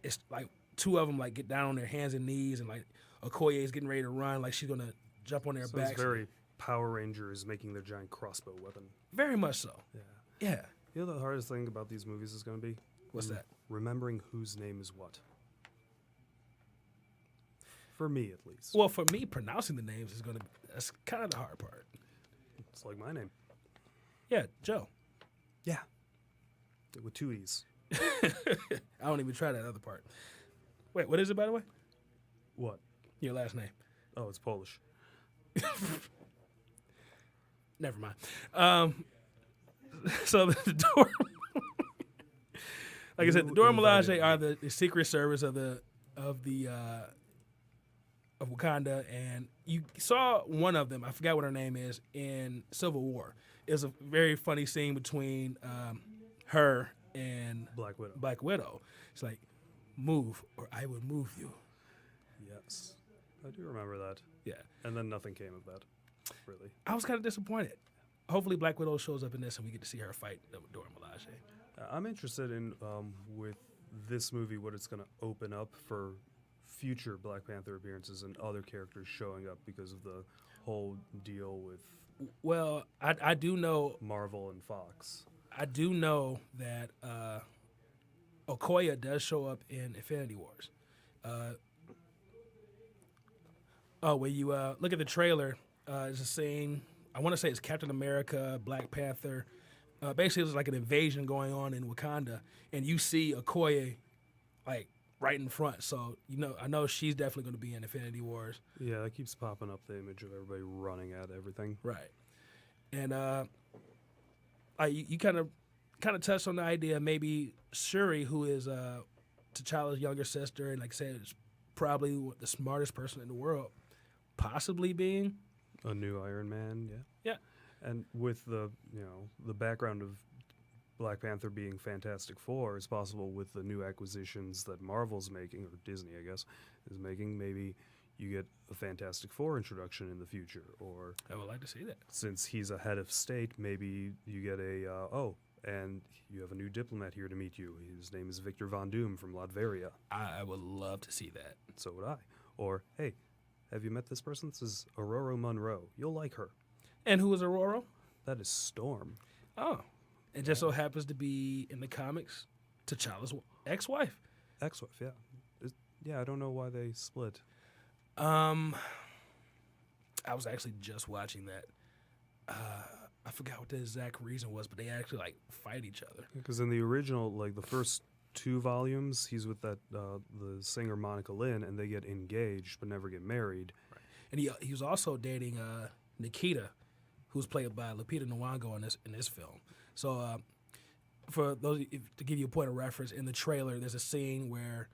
it's like two of them like get down on their hands and knees, and like Okoye is getting ready to run, like she's gonna jump on their So backs. it's very Power Rangers making their giant crossbow weapon. Very much so. Yeah. Yeah. You know the hardest thing about these movies is going to be? What's that? Remembering whose name is what. For me, at least. Well, for me, pronouncing the names is that's kind of the hard part. It's like my name. Yeah, Joe. Yeah. With 2 E's. I don't even try that other part. Wait, what is it, by the way? What? Your last name. Oh, it's Polish. Never mind. So the Dora, like I said, the Dora Milaje are the secret service of Wakanda, and you saw one of them. I forgot what her name is in Civil War. It's a very funny scene between her and Black Widow. It's like, move or I will move you. Yes. I do remember that. Yeah. And then nothing came of that, really. I was kind of disappointed. Hopefully Black Widow shows up in this and we get to see her fight Dora Milaje. I'm interested in with this movie what it's going to open up for future Black Panther appearances and other characters showing up because of the whole deal with Well, I do know Marvel and Fox. I do know that Okoye does show up in Infinity Wars. When you look at the trailer, there's a scene. I want to say it's Captain America, Black Panther. Basically, it's like an invasion going on in Wakanda, and you see Okoye like right in front. So I know she's definitely going to be in Infinity Wars. Yeah, that keeps popping up, the image of everybody running at everything. Right, and you kind of touched on the idea maybe Shuri, who is T'Challa's younger sister, and like I said, is probably the smartest person in the world, possibly being A new Iron Man, yeah. Yeah. And with the the background of Black Panther being Fantastic Four, it's possible with the new acquisitions that Marvel's making, or Disney, I guess, is making, maybe you get a Fantastic Four introduction in the future. Or I would like to see that. since he's a head of state, maybe you get and you have a new diplomat here to meet you. His name is Victor Von Doom from Latveria. I would love to see that. So would I. Or, hey, have you met this person? This is Aurora Monroe. You'll like her. And who is Aurora? That is Storm. Oh, it just so happens to be in the comics T'Challa's ex-wife. Ex-wife, yeah. Yeah, I don't know why they split. I was actually just watching that. I forgot what the exact reason was, but they actually like fight each other. Because in the original, like the first 2 volumes, he's with that the singer Monica Lynn, and they get engaged but never get married. Right. And he was also dating Nikita, who's played by Lupita Nyong'o in this film. So for those, to give you a point of reference, in the trailer, there's a scene where,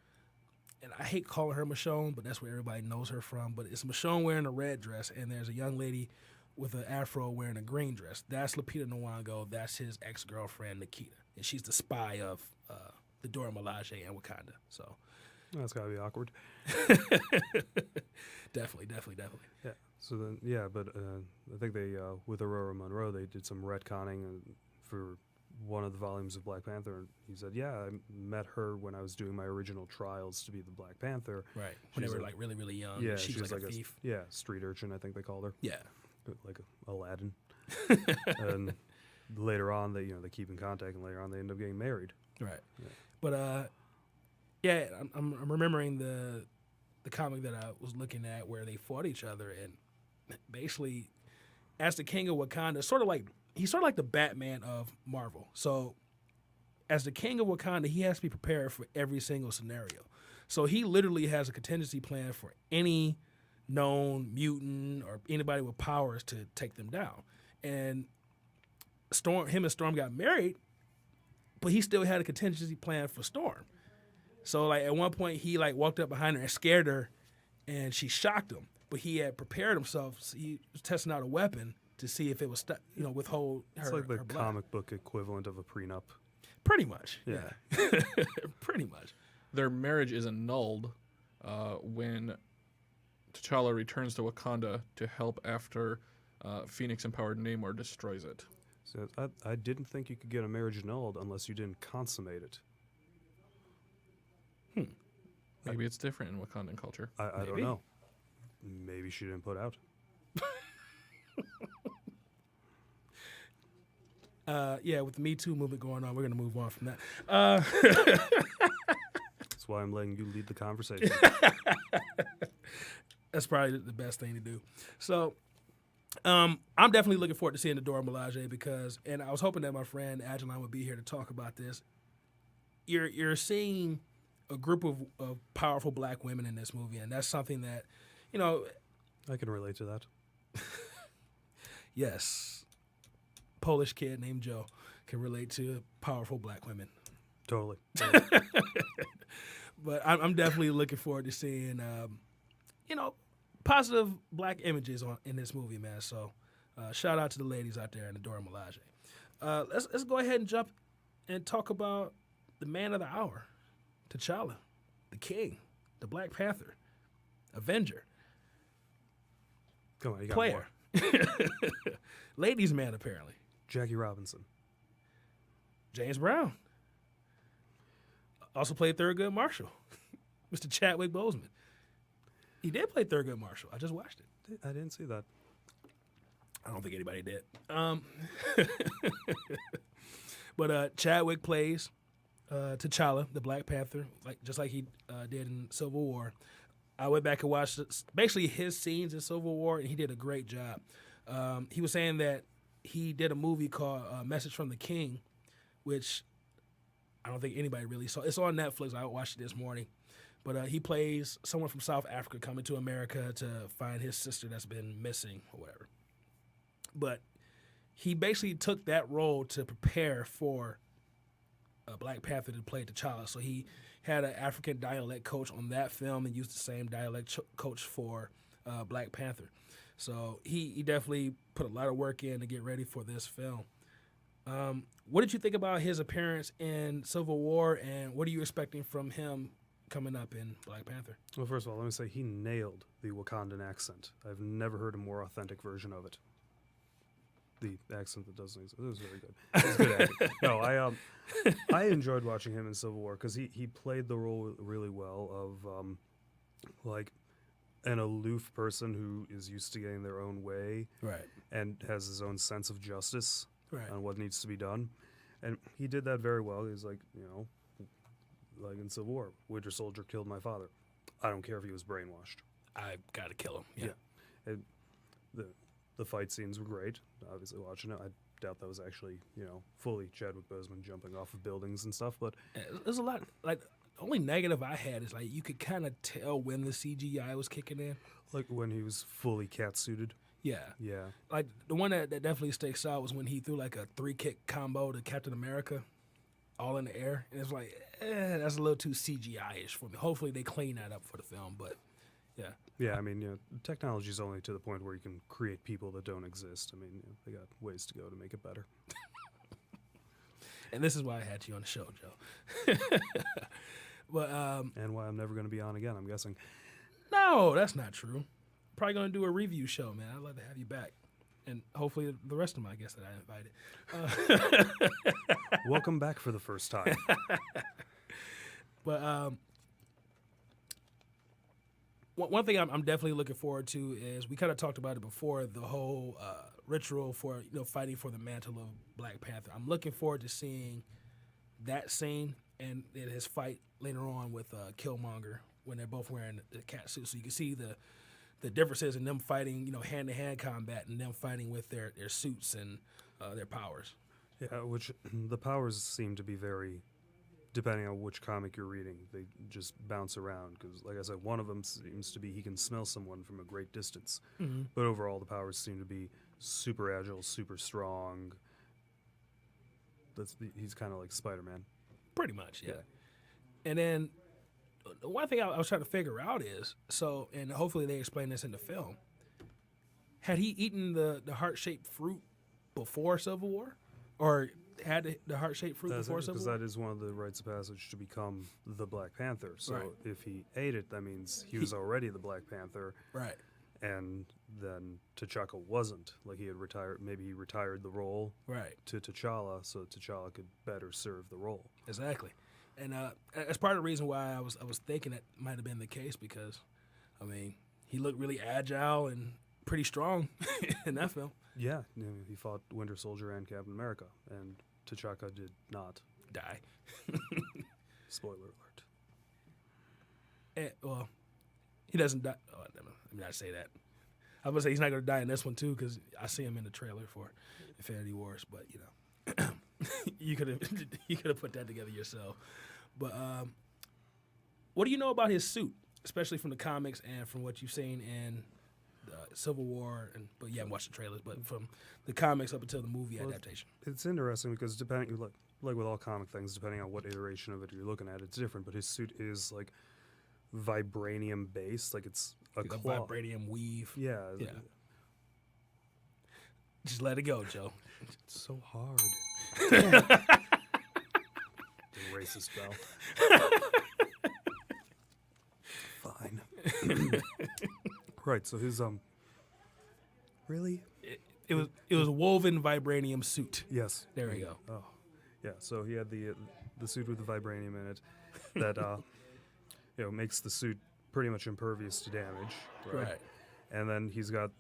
and I hate calling her Michonne, but that's where everybody knows her from. But it's Michonne wearing a red dress, and there's a young lady with an afro wearing a green dress. That's Lupita Nyong'o. That's his ex-girlfriend, Nikita. And she's the spy of the Dora Milaje and Wakanda. So That's got to be awkward. Definitely. Yeah. So then, but I think they, with Aurora Monroe, they did some retconning for one of the volumes of Black Panther. And he said, yeah, I met her when I was doing my original trials to be the Black Panther. Right. When they were like really, really young. Yeah, she was like a thief. street urchin, I think they called her. Yeah. Like Aladdin. And later on, they keep in contact, and later on they end up getting married. Right. Yeah. But I'm remembering the comic that I was looking at where they fought each other, and basically, as the king of Wakanda, he's sort of like the Batman of Marvel. So, as the king of Wakanda, he has to be prepared for every single scenario. So he literally has a contingency plan for any known mutant or anybody with powers to take them down. And him and Storm got married, but he still had a contingency plan for Storm. So like at one point he like walked up behind her and scared her, and she shocked him. But he had prepared himself. So he was testing out a weapon to see if it was withhold her. It's like the her blood. comic book equivalent of a prenup. Pretty much. Yeah. Pretty much. Their marriage is annulled when T'Challa returns to Wakanda to help after Phoenix-empowered Namor destroys it. So I didn't think you could get a marriage annulled unless you didn't consummate it. Maybe it's different in Wakandan culture. I don't know. Maybe she didn't put out. With the Me Too movement going on, we're going to move on from that. That's why I'm letting you lead the conversation. That's probably the best thing to do. So I'm definitely looking forward to seeing the Dora Milaje and I was hoping that my friend Adeline would be here to talk about this. You're seeing a group of powerful black women in this movie, and that's something that, I can relate to that. yes, Polish kid named Joe can relate to powerful black women. Totally. But I'm definitely looking forward to seeing, positive black images in this movie, man. So shout out to the ladies out there in the Dora Milaje. Let's go ahead and jump and talk about the man of the hour, T'Challa, the king, the Black Panther, Avenger, Come on, you got player, more. ladies' man apparently, Jackie Robinson. James Brown. also played Thurgood Marshall, Mr. Chadwick Boseman. He did play Thurgood Marshall. I just watched it. I didn't see that. I don't think anybody did. But Chadwick plays T'Challa, the Black Panther, just like he did in Civil War. I went back and watched basically his scenes in Civil War, and he did a great job. He was saying that he did a movie called Message from the King, which I don't think anybody really saw. It's on Netflix. I watched it this morning. But he plays someone from South Africa coming to America to find his sister that's been missing or whatever. But he basically took that role to prepare for Black Panther to play T'Challa. So he had an African dialect coach on that film and used the same dialect coach for Black Panther. So he definitely put a lot of work in to get ready for this film. What did you think about his appearance in Civil War, and what are you expecting from him coming up in Black Panther? Well, first of all, let me say he nailed the Wakandan accent. I've never heard a more authentic version of it. The accent that doesn't exist. It was very good. It was good acting. No, I enjoyed watching him in Civil War because he played the role really well of like an aloof person who is used to getting their own way, Right. and has his own sense of justice Right. on what needs to be done, and he did that very well. He's like, like in Civil War, Winter Soldier killed my father. I don't care if he was brainwashed. I got to kill him. Yeah. And the fight scenes were great. Obviously, watching it, I doubt that was actually, fully Chadwick Boseman jumping off of buildings and stuff. But There's a lot. Like, the only negative I had is, like, you could kind of tell when the CGI was kicking in. like when he was fully cat-suited. Yeah. Yeah. Like, the one that definitely sticks out was when he threw, like, a 3-kick combo to Captain America all in the air. And it's like, that's a little too CGI-ish for me. Hopefully they clean that up for the film, but, yeah. Yeah, I mean, technology's only to the point where you can create people that don't exist. I mean, they got ways to go to make it better. And this is why I had you on the show, Joe. But And why I'm never going to be on again, I'm guessing. no, that's not true. Probably going to do a review show, man. I'd love to have you back. And hopefully the rest of my guests that I invited. Welcome back for the first time. But one thing I'm definitely looking forward to is, we kind of talked about it before, the whole ritual for fighting for the mantle of Black Panther. I'm looking forward to seeing that scene and his fight later on with Killmonger when they're both wearing the cat suits. So you can see the differences in them fighting, hand-to-hand combat, and them fighting with their suits and their powers. Yeah, which the powers seem to be very, depending on which comic you're reading, they just bounce around. Because, like I said, one of them seems to be he can smell someone from a great distance. Mm-hmm. But overall, the powers seem to be super agile, super strong. He's kind of like Spider-Man. Pretty much, yeah. And then the one thing I was trying to figure out is, and hopefully they explain this in the film, had he eaten the heart-shaped fruit before Civil War? Or had the heart-shaped fruit before Civil War? Because that is one of the rites of passage to become the Black Panther. So Right. if he ate it, that means he was already the Black Panther. Right. And then T'Chaka wasn't. Like, he had retired. Maybe he retired the role Right. to T'Challa so T'Challa could better serve the role. Exactly. And that's part of the reason why I was thinking that might have been the case, because, I mean, he looked really agile and pretty strong in that film. Yeah, he fought Winter Soldier and Captain America, and T'Chaka did not Die. Spoiler alert. Well, he doesn't die. Oh, let me not say that. I was going to say he's not going to die in this one, too, because I see him in the trailer for Infinity Wars, but, you could have put that together yourself. But what do you know about his suit, especially from the comics and from what you've seen in Civil War? But you haven't watched the trailers, but from the comics up until the movie adaptation. It's interesting because depending, like with all comic things, depending on what iteration of it you're looking at, it's different. But his suit is like vibranium based, like it's a Like cloth. vibranium weave. Yeah. Yeah. Just let it go, Joe. It's so hard. The racist bell. Fine. Right. So his really? It was woven vibranium suit. Yes. There we go. Oh, yeah. So he had the suit with the vibranium in it, that makes the suit pretty much impervious to damage. Right. And then he's got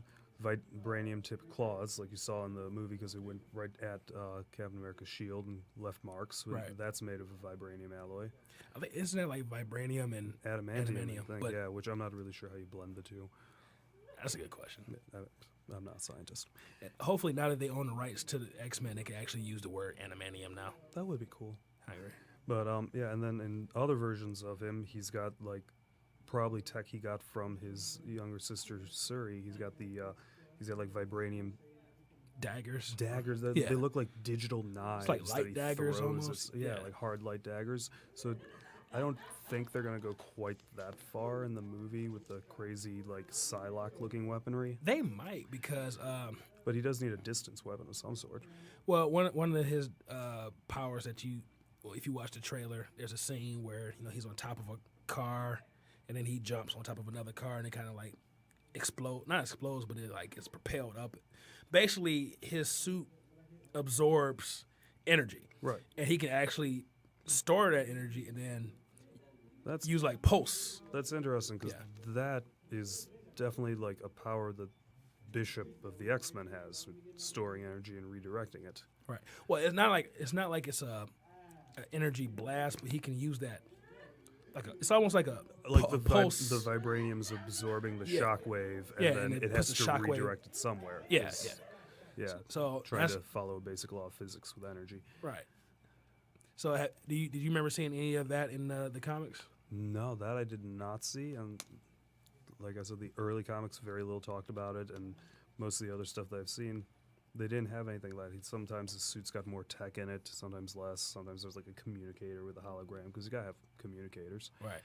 vibranium tipped claws, like you saw in the movie, because it went right at Captain America's shield and left marks. Right. That's made of a vibranium alloy. I think isn't it like vibranium and Adamantium, I think, but yeah, which I'm not really sure how you blend the two. that's a good question. I'm not a scientist. And hopefully, now that they own the rights to the X-Men, they can actually use the word adamantium now. That would be cool. I agree. But yeah, and then in other versions of him, he's got like probably tech he got from his younger sister Suri. He's got like vibranium Daggers. That Yeah. they look like digital knives. like that light he daggers throws. almost. Yeah, Yeah. like hard light daggers. So I don't think they're gonna go quite that far in the movie with the crazy like Psylocke looking weaponry. They might because But he does need a distance weapon of some sort. well, one of his powers that if you watch the trailer, there's a scene where he's on top of a car, and then he jumps on top of another car, and it kind of like not explodes, but it like gets propelled up. Basically, his suit absorbs energy, Right. and he can actually store that energy and then That's use like pulse. That's interesting because Yeah. that is definitely like a power that Bishop of the X-Men has, with storing energy and redirecting it. Right. Well, it's not like it's a energy blast, but he can use that. It's almost like a pulse. The vibranium's absorbing the Yeah. shockwave, and Yeah, then and it puts has the to shockwave- redirect it somewhere. Yeah, 'cause- yeah. yeah. So Trying that's to follow a basic law of physics with energy. right. So did you remember seeing any of that in the comics? No, that I did not see, and like I said, the early comics very little talked about it, and most of the other stuff that I've seen, they didn't have anything like that. Sometimes the suit's got more tech in it, sometimes less. Sometimes there's like a communicator with a hologram, because you gotta have communicators. Right.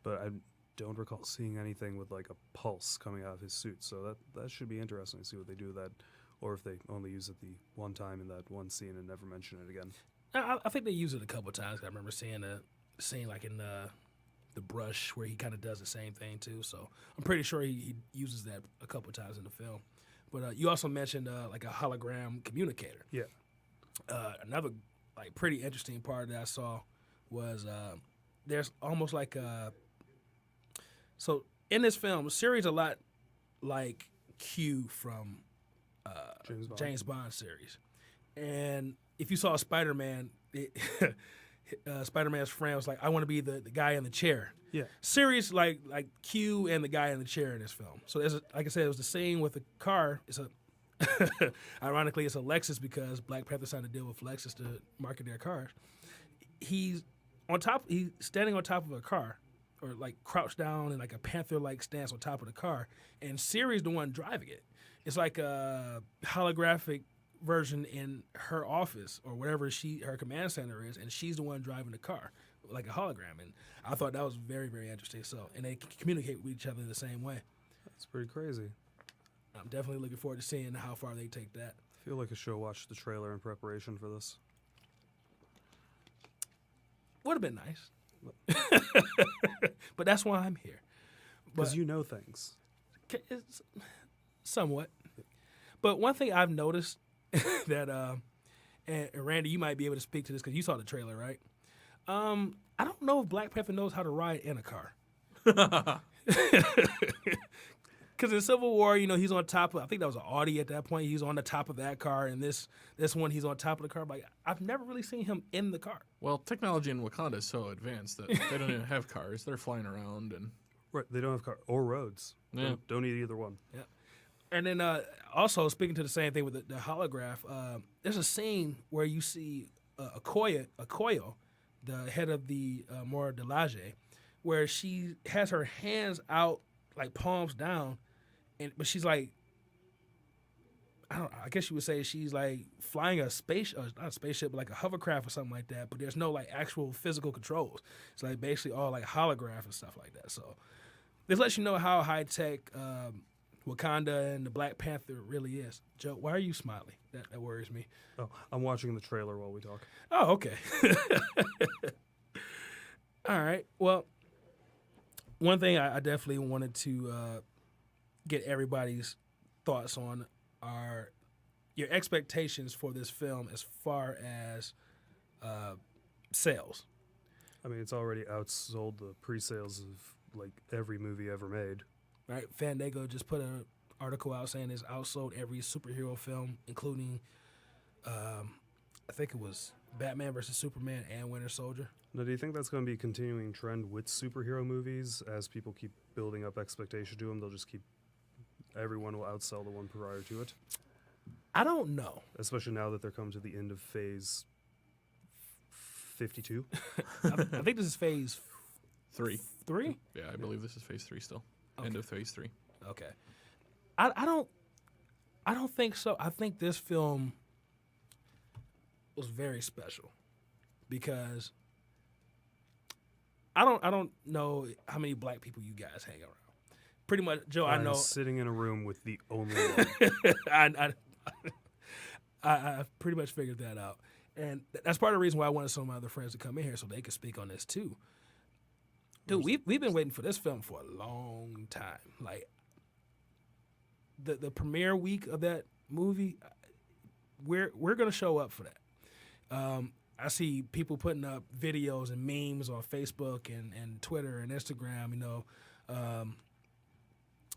But I don't recall seeing anything with like a pulse coming out of his suit, so that should be interesting to see what they do with that, or if they only use it the one time in that one scene and never mention it again. I think they use it a couple of times. I remember seeing a scene like in the Brush where he kind of does the same thing too. So I'm pretty sure he uses that a couple of times in the film. But you also mentioned like a hologram communicator. Yeah. Another like pretty interesting part that I saw was there's almost like so in this film, the series a lot like Q from James Bond series. And if you saw Spider-Man, Spider-Man's friend was like, I want to be the guy in the chair. Yeah. Series like Q and the guy in the chair in this film. So like I said, it was the same with the car. It's ironically, it's a Lexus because Black Panther signed a deal with Lexus to market their cars. He's standing on top of a car, or like crouched down in like a panther-like stance on top of the car, and Siri's the one driving it. It's like a holographic version in her office or whatever her command center is, and she's the one driving the car like a hologram. And I thought that was very, very interesting. So, and they communicate with each other the same way. That's pretty crazy. I'm definitely looking forward to seeing how far they take that. I feel like I should watch the trailer in preparation for this. Would have been nice. But that's why I'm here. Because you know things. It's somewhat. But one thing I've noticed that, and Randy, you might be able to speak to this because you saw the trailer, right? I don't know if Black Panther knows how to ride in a car. Because in Civil War, he's on top of, I think that was an Audi at that point. He's on the top of that car, and this one, he's on top of the car. But I've never really seen him in the car. Well, technology in Wakanda is so advanced that they don't even have cars. They're flying around and Right, they don't have car or roads. Yeah. Don't need either one. Yeah. And then also speaking to the same thing with the holograph, there's a scene where you see Okoye, the head of the Mora Delage, where she has her hands out, like palms down, but she's like, I guess you would say she's like flying a not a spaceship, but like a hovercraft or something like that. But there's no like actual physical controls. It's like basically all like holograph and stuff like that. So this lets you know how high tech Wakanda and the Black Panther really is. Joe, why are you smiling? That worries me. Oh, I'm watching the trailer while we talk. Oh, okay. All right. Well, one thing I definitely wanted to get everybody's thoughts on are your expectations for this film as far as sales. I mean, it's already outsold the pre-sales of like every movie ever made. Right? Fandango just put an article out saying it's outsold every superhero film, including, I think it was Batman versus Superman and Winter Soldier. Now, do you think that's going to be a continuing trend with superhero movies as people keep building up expectation to them? They'll just keep everyone will outsell the one prior to it, I don't know. especially now that they're coming to the end of Phase 52. I think this is phase 3. 3. Yeah, I believe this is phase 3 still. End of phase 3. Okay. I don't think so. I think this film was very special because I don't know how many black people you guys hang around. Pretty much, Joe. I I'm know. sitting in a room with the only one. I pretty much figured that out, and that's part of the reason why I wanted some of my other friends to come in here so they could speak on this too. Dude, we've been waiting for this film for a long time. Like the premiere week of that movie, we're gonna show up for that. I see people putting up videos and memes on Facebook and Twitter and Instagram. You know,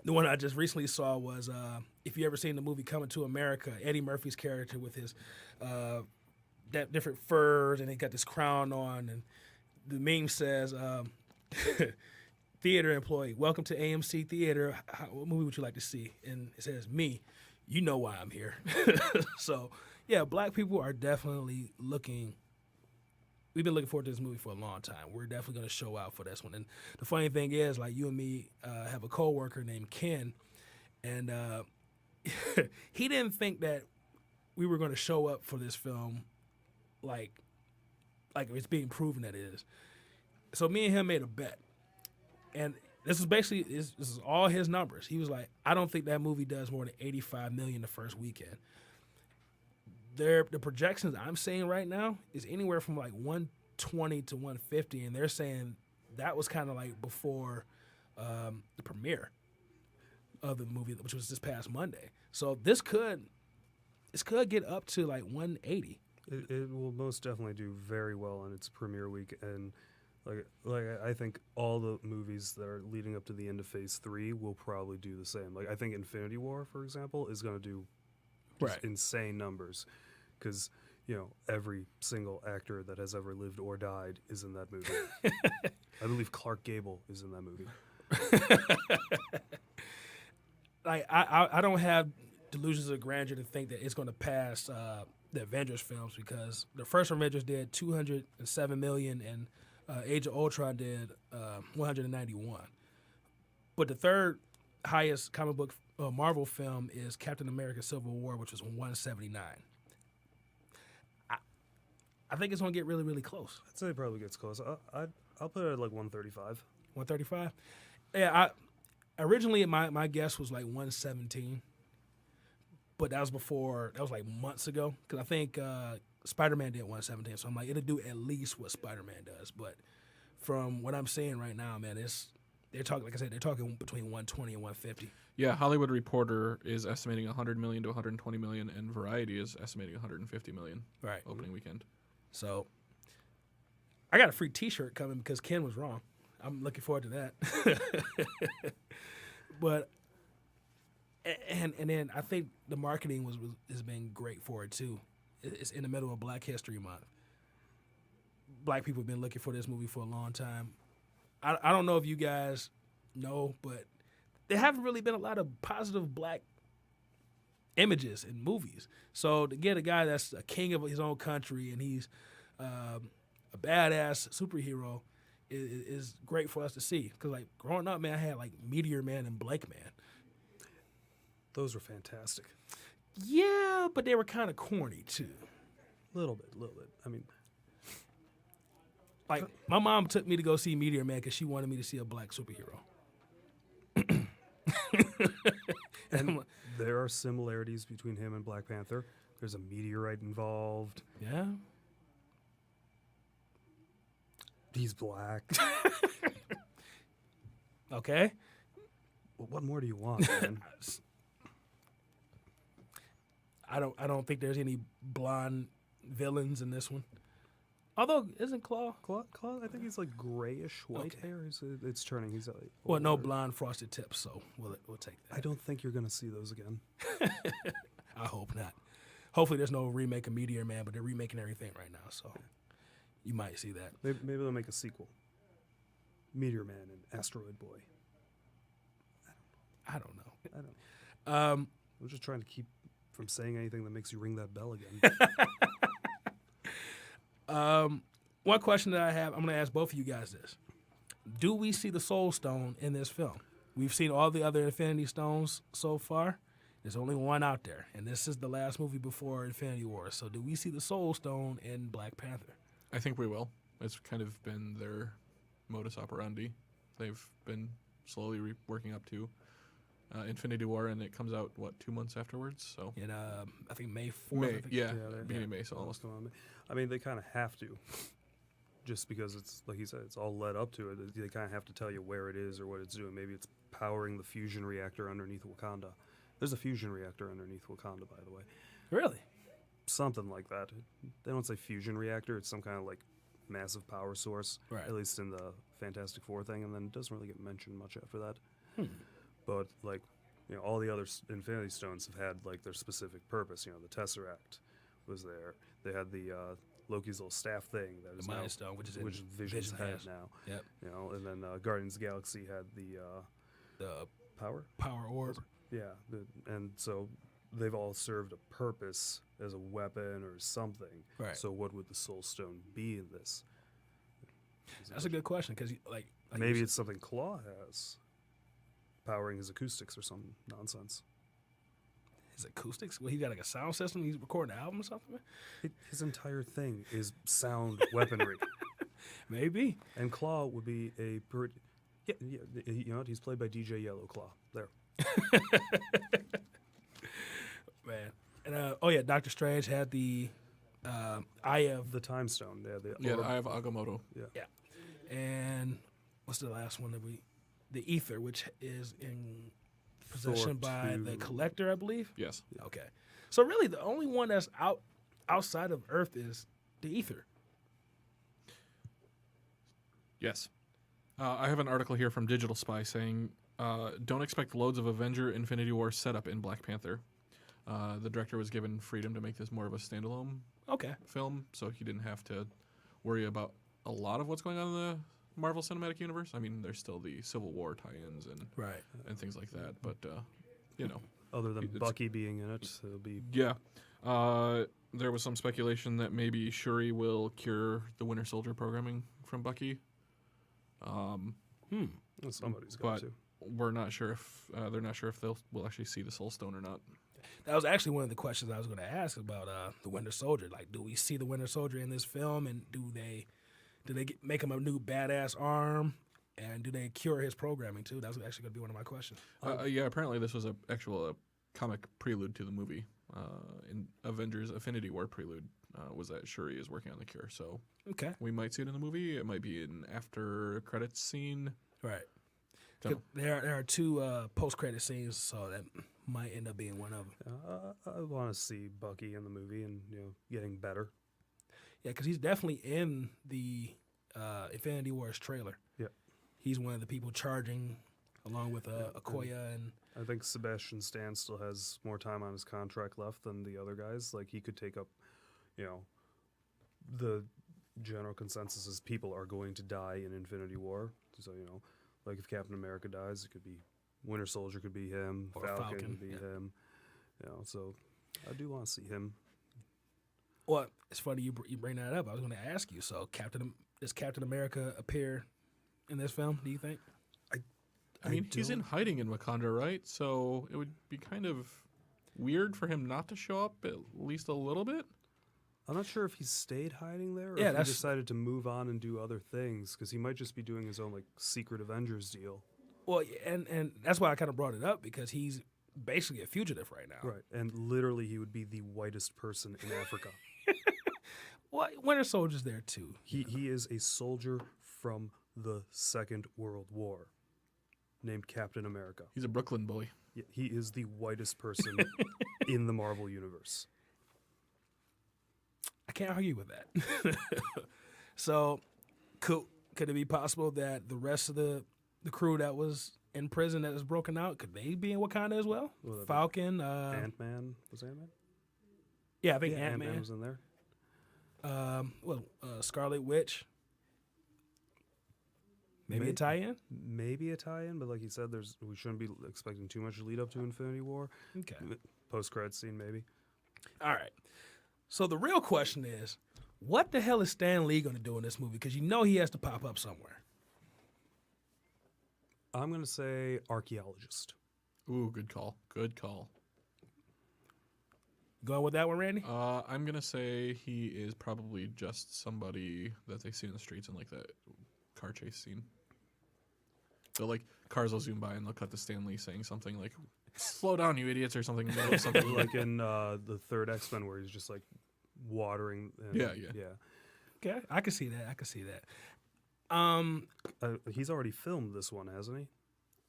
the one I just recently saw was if you ever seen the movie Coming to America, Eddie Murphy's character with his that different furs and he got this crown on, and the meme says. Theater employee, welcome to AMC Theater. What movie would you like to see? And it says, me. You know why I'm here. So, yeah, black people are definitely looking. We've been looking forward to this movie for a long time. We're definitely going to show out for this one. And the funny thing is, like, you and me have a coworker named Ken, and he didn't think that we were going to show up for this film like it's being proven that it is. So me and him made a bet, and this is basically this is all his numbers. He was like, I don't think that movie does more than $85 million the first weekend. The projections I'm seeing right now is anywhere from like 120 to 150, and they're saying that was kind of like before the premiere of the movie, which was this past Monday. So this could get up to like 180. It will most definitely do very well on its premiere week, and like I think all the movies that are leading up to the end of Phase 3 will probably do the same. Like I think Infinity War, for example, is going to do just insane numbers because you know every single actor that has ever lived or died is in that movie. I believe Clark Gable is in that movie. Like I don't have delusions of grandeur to think that it's going to pass the Avengers films because the first Avengers did $207 million and Age of Ultron did 191. But the third highest comic book Marvel film is Captain America Civil War, which was 179. I think it's going to get really, really close. I'd say it probably gets close. I'll put it at like 135. 135? Yeah, originally my guess was like 117. But that was like months ago. Because I think Spider-Man did 117. So I'm like, it'll do at least what Spider-Man does. But from what I'm seeing right now, man, they're talking, like I said, they're talking between 120 and 150. Yeah, Hollywood Reporter is estimating 100 million to 120 million, and Variety is estimating 150 million opening weekend. So I got a free T-shirt coming because Ken was wrong. I'm looking forward to that. But and then I think the marketing has been great for it too. It's in the middle of Black History Month. Black people have been looking for this movie for a long time. I don't know if you guys know, but there haven't really been a lot of positive black images in movies. So to get a guy that's a king of his own country and he's a badass superhero is great for us to see. Because like growing up, man, I had like Meteor Man and Blake Man. Those were fantastic. Yeah, but they were kind of corny too. Little bit. I mean, like my mom took me to go see Meteor Man because she wanted me to see a black superhero. and there are similarities between him and Black Panther. There's a meteorite involved. Yeah. He's black. Okay. Well, what more do you want, man? I don't think there's any blonde villains in this one. Although, isn't Claw? Claw, I think he's like grayish white Okay. hair. It's turning. He's like, Well, no older. blonde frosted tips, so we'll take that. I don't think you're gonna see those again. I hope not. Hopefully, there's no remake of Meteor Man, but they're remaking everything right now, so you might see that. Maybe they'll make a sequel. Meteor Man and Asteroid Boy. I don't know. I don't know. Um, I'm just trying to keep from saying anything that makes you ring that bell again. one question that I have, I'm going to ask both of you guys this. Do we see the Soul Stone in this film? We've seen all the other Infinity Stones so far. There's only one out there, and this is the last movie before Infinity War. So do we see the Soul Stone in Black Panther? I think we will. It's kind of been their modus operandi. They've been slowly working up to Infinity War, and it comes out, 2 months afterwards? So In, I think May 4th. May, I think. yeah, they're- beginning of May, so almost. Come on. I mean, they kind of have to, just because it's like you said, it's all led up to it. They kind of have to tell you where it is or what it's doing. Maybe it's powering the fusion reactor underneath Wakanda. There's a fusion reactor underneath Wakanda, by the way. Really? Something like that. They don't say fusion reactor. It's some kind of like massive power source, Right. at least in the Fantastic Four thing, and then it doesn't really get mentioned much after that. But like, all the other Infinity Stones have had like their specific purpose. The Tesseract was there. They had the Loki's little staff thing that is The now, Mind Stone, which is in Vision's Vision head has. now. Yep. And then Guardians of the Galaxy had the The power. Power Orb. Yeah, and so they've all served a purpose as a weapon or something. Right. So what would the Soul Stone be in this? That's a good question because, like Maybe you it's something Claw has, powering his acoustics or some nonsense. his acoustics. Well, he got like a sound system. He's recording an album or something. His entire thing is sound weaponry, Maybe. and Claw would be a pretty. Yeah, you know what? He's played by DJ Yellow Claw. There. Man. And Doctor Strange had the Eye of The Time Stone. Yeah, Yeah, orb. I have Agamotto. yeah, and what's the last one that the Ether, which is in possession by the 2. Collector, I believe. Yes. Okay, so really the only one that's outside of Earth is the Ether. Yes. I have an article here from Digital Spy saying, don't expect loads of Avenger Infinity War setup in Black Panther. The director was given freedom to make this more of a standalone Okay, film, so he didn't have to worry about a lot of what's going on in the Marvel Cinematic Universe. I mean, there's still the Civil War tie-ins right. and things like that, but, Other than it's- Bucky being in it, it'll be. yeah. There was some speculation that maybe Shuri will cure the Winter Soldier programming from Bucky. Somebody's But got to. we're not sure if they're not sure if we'll actually see the Soul Stone or not. That was actually one of the questions I was going to ask about the Winter Soldier. Like, do we see the Winter Soldier in this film, and do they make him a new badass arm, and do they cure his programming too? That's actually going to be one of my questions. Yeah, apparently this was a comic prelude to the movie. In Avengers Affinity War prelude was that Shuri is working on the cure. So Okay, we might see it in the movie. It might be an after credits scene. right. Don't know. There are two post-credit scenes, so that might end up being one of them. I want to see Bucky in the movie and getting better. Yeah, because he's definitely in the Infinity Wars trailer. Yeah. He's one of the people charging, along with Okoye and I think Sebastian Stan still has more time on his contract left than the other guys. Like he could take up, the general consensus is people are going to die in Infinity War. So like if Captain America dies, it could be Winter Soldier, could be him, Or Falcon Falcon, could be yeah. him. So I do want to see him. Well, it's funny you bring that up. I was going to ask you. So, does Captain America appear in this film? Do you think? I mean, he's in hiding in Wakanda, right? So it would be kind of weird for him not to show up at least a little bit. I'm not sure if he stayed hiding there or Yeah, if he that's- decided to move on and do other things because he might just be doing his own like Secret Avengers deal. Well, and that's why I kind of brought it up because he's basically a fugitive right now. Right. And literally he would be the whitest person in Africa. Well, Winter Soldier's there too. He is a soldier from the Second World War named Captain America. He's a Brooklyn bully. Yeah, he is the whitest person in the Marvel Universe. I can't argue with that. So could it be possible that the rest of the crew that was in prison that is broken out, could they be in Wakanda as well? Falcon, Ant-Man was Ant-Man. Yeah, I think Yeah, Ant-Man was in there. Scarlet Witch. Maybe a tie-in. Maybe a tie-in, but like you said, we shouldn't be expecting too much lead up to Infinity War. Okay. Post-credit scene, maybe. All right. So the real question is, what the hell is Stan Lee going to do in this movie? Because he has to pop up somewhere. I'm going to say archaeologist. Ooh, good call. Good call. Going with that one, Randy? I'm going to say he is probably just somebody that they see in the streets in like that car chase scene. So like cars will zoom by and they'll cut to Stan Lee saying something like, "Slow down, you idiots," or something. Something Like in the third X-Men where he's just like watering. Yeah. Okay, I can see that. He's already filmed this one, hasn't he?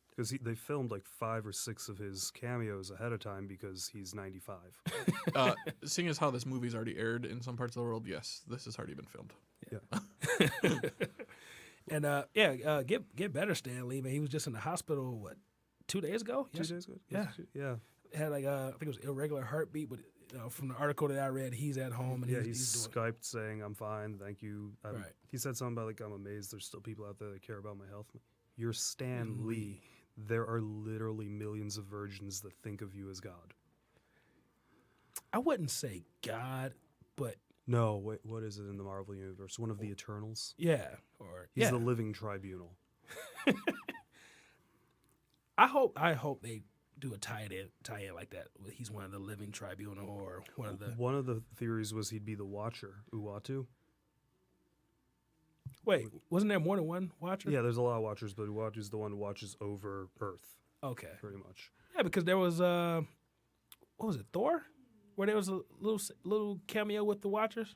Because they filmed like 5 or 6 of his cameos ahead of time because he's 95. Seeing as how this movie's already aired in some parts of the world, yes, this has already been filmed. Yeah. And get better, Stan Lee. Man, he was just in the hospital 2 days ago. 2 days ago. Yeah. Had like I think it was irregular heartbeat, but from the article that I read, he's at home and he's doing. Skyped saying, "I'm fine, thank you." Right. He said something about like, "I'm amazed there's still people out there that care about my health." You're Stan Lee. There are literally millions of virgins that think of you as God. I wouldn't say God, but no. Wait, what is it in the Marvel universe? One of the Eternals. Yeah, He's the living tribunal. I hope they do a tie-in like that. He's one of the living tribunal or one of the. One of the theories was he'd be the Watcher, Uatu. Wait, wasn't there more than one Watcher? Yeah, there's a lot of Watchers, but Uatu's the one who watches over Earth. Okay, pretty much. Yeah, because there was what was it, Thor, where there was a little cameo with the Watchers,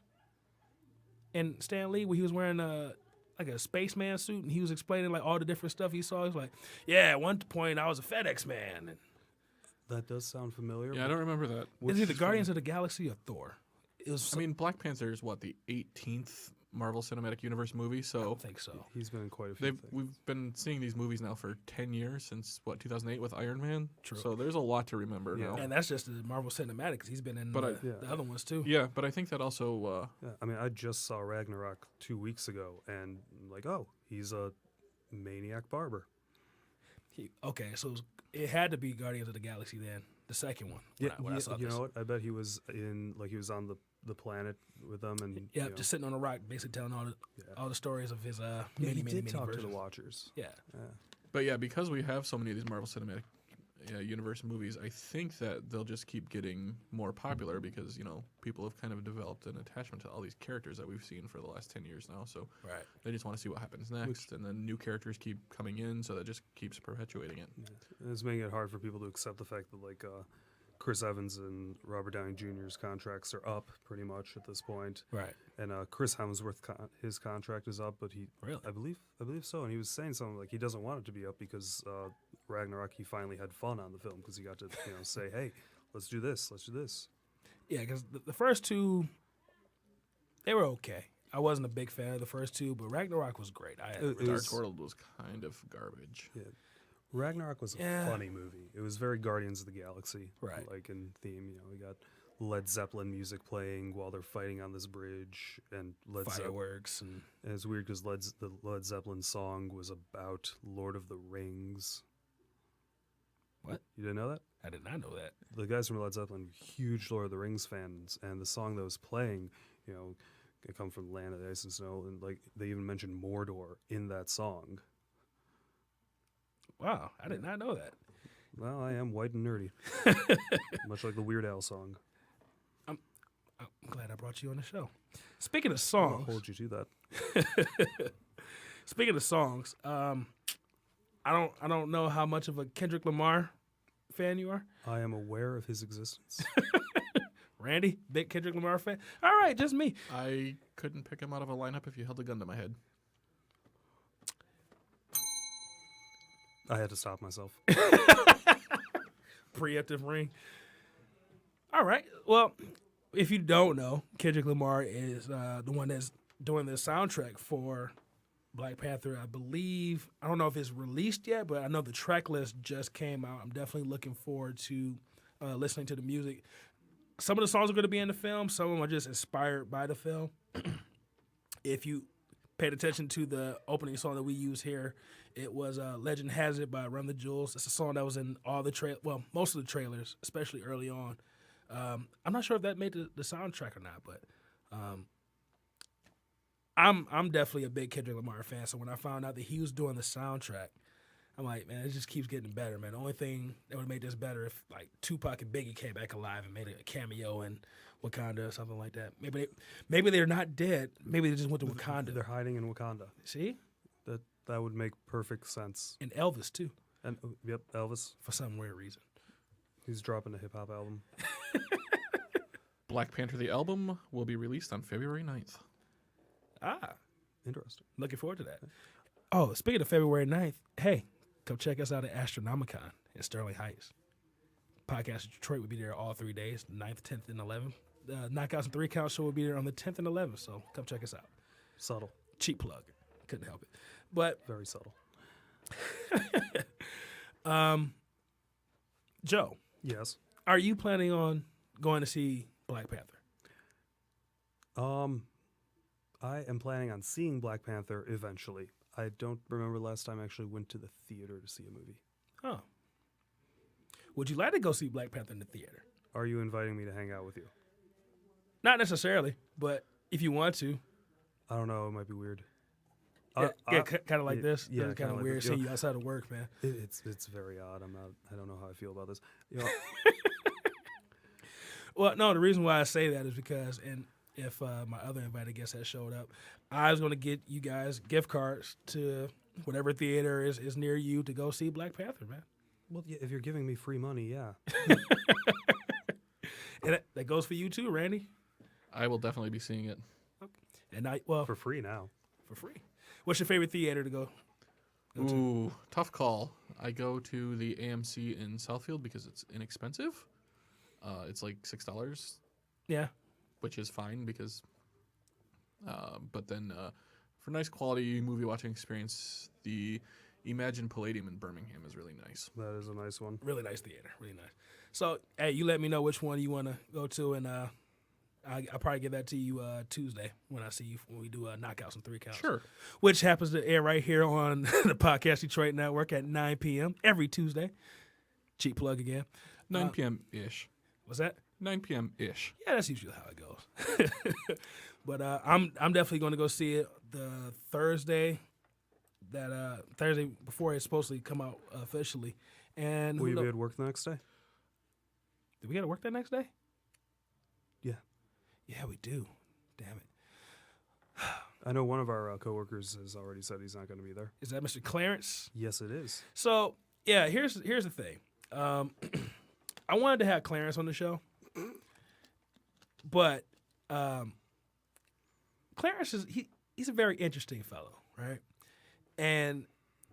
and Stan Lee where he was wearing like a spaceman suit, and he was explaining like all the different stuff he saw. He was like, "Yeah, at one point I was a FedEx man." And that does sound familiar. Yeah, I don't remember that. Is it the Guardians of the Galaxy or Thor? Black Panther is what, the 18th Marvel Cinematic Universe movie? So I don't think so. He's been in quite a few things. We've been seeing these movies now for 10 years, since, 2008 with Iron Man? True. So there's a lot to remember now. And that's just the Marvel Cinematic, because he's been in the other ones too. Yeah, but I think that also... I just saw Ragnarok 2 weeks ago, and like, he's a maniac barber. So it had to be Guardians of the Galaxy then, the second one. When I saw you this. know what? I bet he was he was on the planet with them, and just sitting on a rock, basically telling all the stories of his many talk versions. to the Watchers. Yeah. But yeah, because we have so many of these Marvel Cinematic Universe movies, I think that they'll just keep getting more popular because, people have kind of developed an attachment to all these characters that we've seen for the last 10 years now. So they just want to see what happens next, and then new characters keep coming in, so that just keeps perpetuating it. Yeah. It's making it hard for people to accept the fact that, like, Chris Evans and Robert Downey Jr.'s contracts are up pretty much at this point. Right. And Chris Hemsworth, his contract is up, but really? I believe so. And he was saying something like he doesn't want it to be up because Ragnarok, he finally had fun on the film because he got to say, "Hey, let's do this. Yeah, because the first two, they were okay. I wasn't a big fan of the first two, but Ragnarok was great. Dark World was kind of garbage. Yeah. Ragnarok was a funny movie. It was very Guardians of the Galaxy, right? Like in theme. We got Led Zeppelin music playing while they're fighting on this bridge, and fireworks. And it's weird because the Led Zeppelin song was about Lord of the Rings. What? You didn't know that? I did not know that. The guys from Led Zeppelin, huge Lord of the Rings fans, and the song that was playing, it come from the land of the ice and snow, and like they even mentioned Mordor in that song. Wow, I did not know that. Well, I am white and nerdy, much like the Weird Al song. I'm glad I brought you on the show. Speaking of songs, I'll hold you to that. Speaking of songs, I don't know how much of a Kendrick Lamar fan you are. I am aware of his existence. Randy, big Kendrick Lamar fan? All right, just me. I couldn't pick him out of a lineup if you held a gun to my head. I had to stop myself. Preemptive ring. All right. Well, if you don't know, Kendrick Lamar is the one that's doing the soundtrack for Black Panther. I believe, I don't know if it's released yet, but I know the track list just came out. I'm definitely looking forward to listening to the music. Some of the songs are going to be in the film. Some of them are just inspired by the film. If you paid attention to the opening song that we use here, it was Legend Has It by Run the Jewels. It's a song that was in all the most of the trailers, especially early on. I'm not sure if that made the soundtrack or not, but I'm definitely a big Kendrick Lamar fan. So when I found out that he was doing the soundtrack, I'm like, man, it just keeps getting better, man. The only thing that would have made this better if like Tupac and Biggie came back alive and made a cameo in Wakanda or something like that. Maybe they're not dead. Maybe they just went to Wakanda. They're hiding in Wakanda. See? That would make perfect sense. And Elvis too. And yep, Elvis. For some weird reason. He's dropping a hip hop album. Black Panther the album will be released on February 9th. Ah, interesting. Looking forward to that. Oh, speaking of February 9th, hey, come check us out at Astronomicon in Sterling Heights. Podcast Detroit will be there all 3 days, 9th, 10th, and 11th. Knockouts and 3 Count show will be there on the 10th and 11th, so come check us out. Subtle. Cheap plug. Couldn't help it. But very subtle. Joe. Yes. Are you planning on going to see Black Panther? I am planning on seeing Black Panther eventually. I don't remember the last time I actually went to the theater to see a movie. Oh. Would you like to go see Black Panther in the theater? Are you inviting me to hang out with you? Not necessarily, but if you want to. I don't know. It might be weird. Kind of like this. Yeah, kind of like weird this, seeing you outside of work, man. It's very odd. I don't know how I feel about this. You know, well, no, the reason why I say that is because, and if my other invited guest had showed up, I was going to get you guys gift cards to whatever theater is near you to go see Black Panther, man. Well, yeah, if you're giving me free money, yeah. And that goes for you too, Randy. I will definitely be seeing it. Okay. And for free now. For free. What's your favorite theater to go Ooh, tough call. I go to the AMC in Southfield because it's inexpensive. It's like $6. Yeah. Which is fine because, but then for nice quality movie watching experience, the Imagine Palladium in Birmingham is really nice. That is a nice one. Really nice theater. Really nice. So, hey, you let me know which one you want to go to, and I'll probably give that to you Tuesday when I see you when we do Knockouts and 3 Counts. Sure. Which happens to air right here on the Podcast Detroit Network at 9 p.m. every Tuesday. Cheap plug again. 9 p.m.-ish. What's that? 9 p.m.-ish. Yeah, that's usually how it goes. But I'm definitely going to go see it the Thursday before it's supposed to come out officially. And will you be at work the next day? Do we got to work that next day? Yeah. Yeah, we do. Damn it. I know one of our coworkers has already said he's not going to be there. Is that Mr. Clarence? Yes, it is. So, yeah, here's the thing. I wanted to have Clarence on the show, but Clarence he's a very interesting fellow, right? And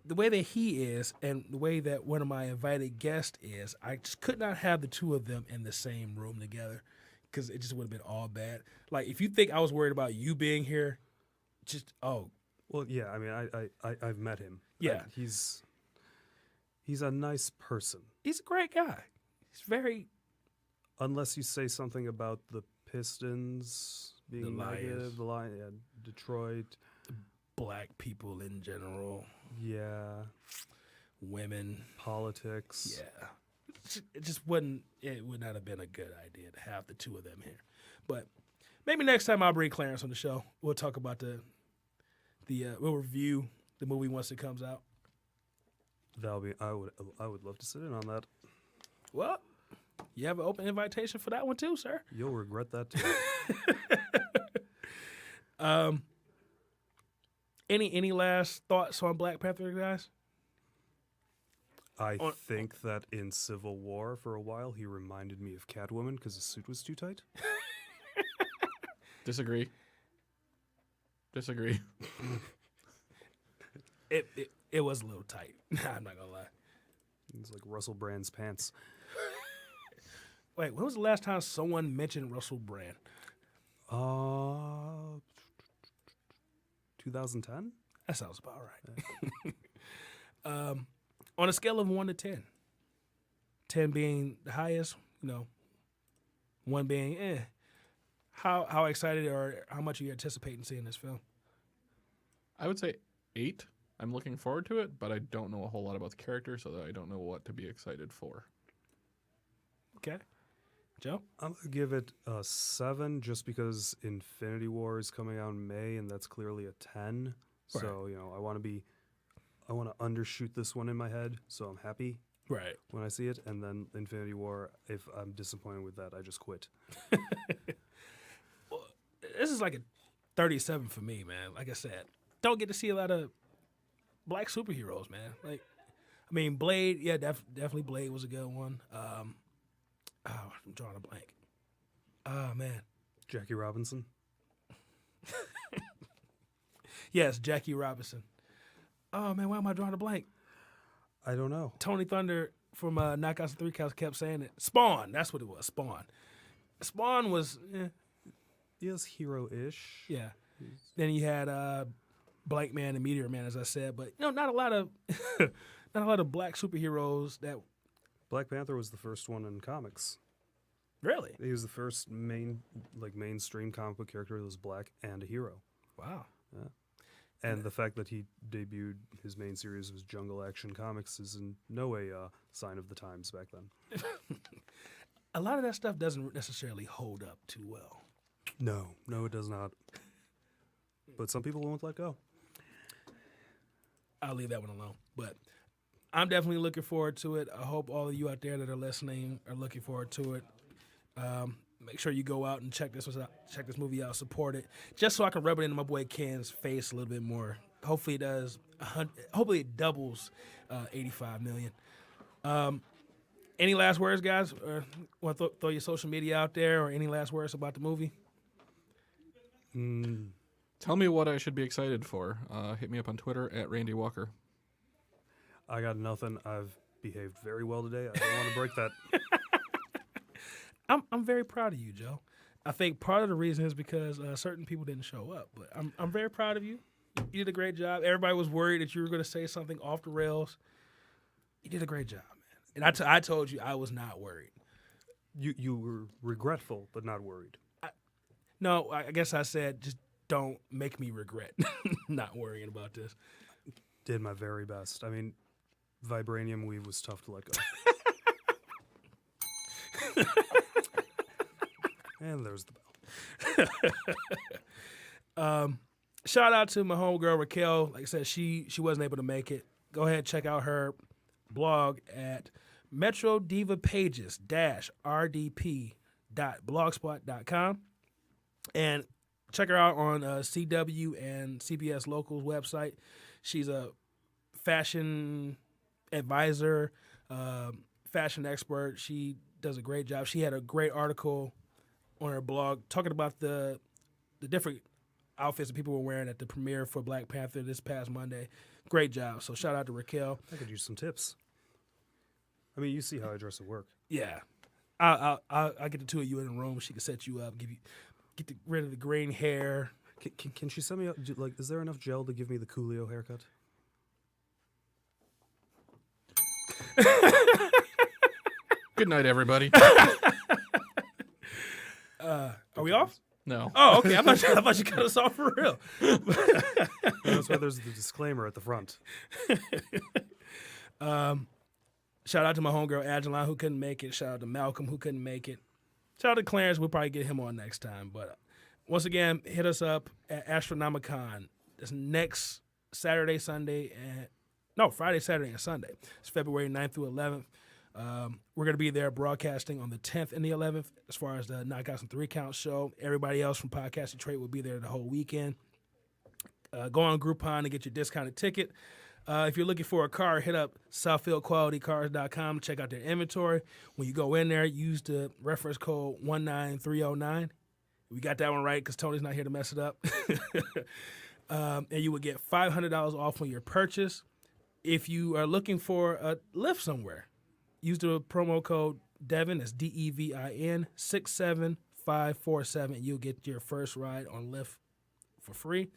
the way that he is and the way that one of my invited guests is, I just could not have the two of them in the same room together because it just would have been all bad. Like, if you think I was worried about you being here, Well, yeah, I mean, I've met him. Yeah. He's a nice person. He's a great guy. He's very... Unless you say something about the Pistons being negative, the Lions, yeah, Detroit. Black people in general. Yeah. Women. Politics. Yeah. It would not have been a good idea to have the two of them here. But maybe next time I'll bring Clarence on the show. We'll talk about we'll review the movie once it comes out. That'll be, I would love to sit in on that. Well, you have an open invitation for that one too, sir. You'll regret that too. Any last thoughts on Black Panther, guys? I think that in Civil War, for a while, he reminded me of Catwoman because his suit was too tight. Disagree. It was a little tight. I'm not gonna lie. It's like Russell Brand's pants. Wait, when was the last time someone mentioned Russell Brand? 2010. That sounds about right. On a scale of 1 to 10, 10 being the highest, 1 being how excited or how much are you anticipating seeing this film? I would say 8. I'm looking forward to it, but I don't know a whole lot about the character, so that I don't know what to be excited for. Okay. Joe? I'm going to give it a 7 just because Infinity War is coming out in May, and that's clearly a 10. Right. So, I want to undershoot this one in my head, so I'm happy Right. when I see it. And then Infinity War, if I'm disappointed with that, I just quit. Well, this is like a 37 for me, man. Like I said, don't get to see a lot of black superheroes, man. Like, I mean, Blade, yeah, definitely Blade was a good one. I'm drawing a blank. Oh, man. Jackie Robinson. Yes, Jackie Robinson. Oh, man, why am I drawing a blank? I don't know. Tony Thunder from Knockouts and 3 Counts kept saying it. Spawn, that's what it was, Spawn. Spawn was, He is hero-ish. yeah. Then you had Blank Man and Meteor Man, as I said, but not a lot of black superheroes that Black Panther was the first one in comics. really. He was the first mainstream comic book character that was black and a hero. Wow. And the fact that he debuted his main series was Jungle Action Comics is in no way a sign of the times back then. A lot of that stuff doesn't necessarily hold up too well. No, it does not. But some people won't let go. I'll leave that one alone. But I'm definitely looking forward to it. I hope all of you out there that are listening are looking forward to it. Make sure you go out and check this movie out, support it, just so I can rub it into my boy Ken's face a little bit more. Hopefully it does. Hopefully it doubles 85 million. Any last words, guys? Want to throw your social media out there, or any last words about the movie? Tell me what I should be excited for. Hit me up on Twitter at Randy Walker. I got nothing. I've behaved very well today. I don't want to break that. I'm very proud of you, Joe. I think part of the reason is because certain people didn't show up, but I'm very proud of you. You did a great job. Everybody was worried that you were going to say something off the rails. You did a great job, man. And I told you I was not worried. You were regretful, but not worried. No, I guess I said just don't make me regret not worrying about this. Did my very best. I mean, vibranium weave was tough to let go. And there's the bell. Shout out to my homegirl Raquel. Like I said, she wasn't able to make it. Go ahead and check out her blog at metrodivappages-rdp.blogspot.com and check her out on CW and CBS Local's website. She's a fashion advisor, fashion expert. She does a great job. She had a great article on her blog talking about the different outfits that people were wearing at the premiere for Black Panther this past Monday. Great job. So shout out to Raquel. I could use some tips. I mean, you see how I dress at work. Yeah. I'll get the two of you in a room. She can set you up, get rid of the green hair. Can she send me up? Is there enough gel to give me the Coolio haircut? Good night, everybody. Are we off? No. Oh, okay. I thought you cut us off for real. That's why there's the disclaimer at the front. Shout out to my homegirl Adeline who couldn't make it. Shout out to Malcolm who couldn't make it. Shout out to Clarence. We'll probably get him on next time. But once again, hit us up at Astronomicon. This next Friday, Saturday, and Sunday. It's February 9th through 11th. We're going to be there broadcasting on the 10th and the 11th as far as the Knockouts and 3 Count show. Everybody else from Podcast Detroit will be there the whole weekend. Go on Groupon to get your discounted ticket. If you're looking for a car, hit up SouthfieldQualityCars.com to check out their inventory. When you go in there, use the reference code 19309. We got that one right because Tony's not here to mess it up. And you will get $500 off on your purchase. If you are looking for a lift somewhere, use the promo code Devin, that's DEVIN 67547. You'll get your first ride on Lyft for free.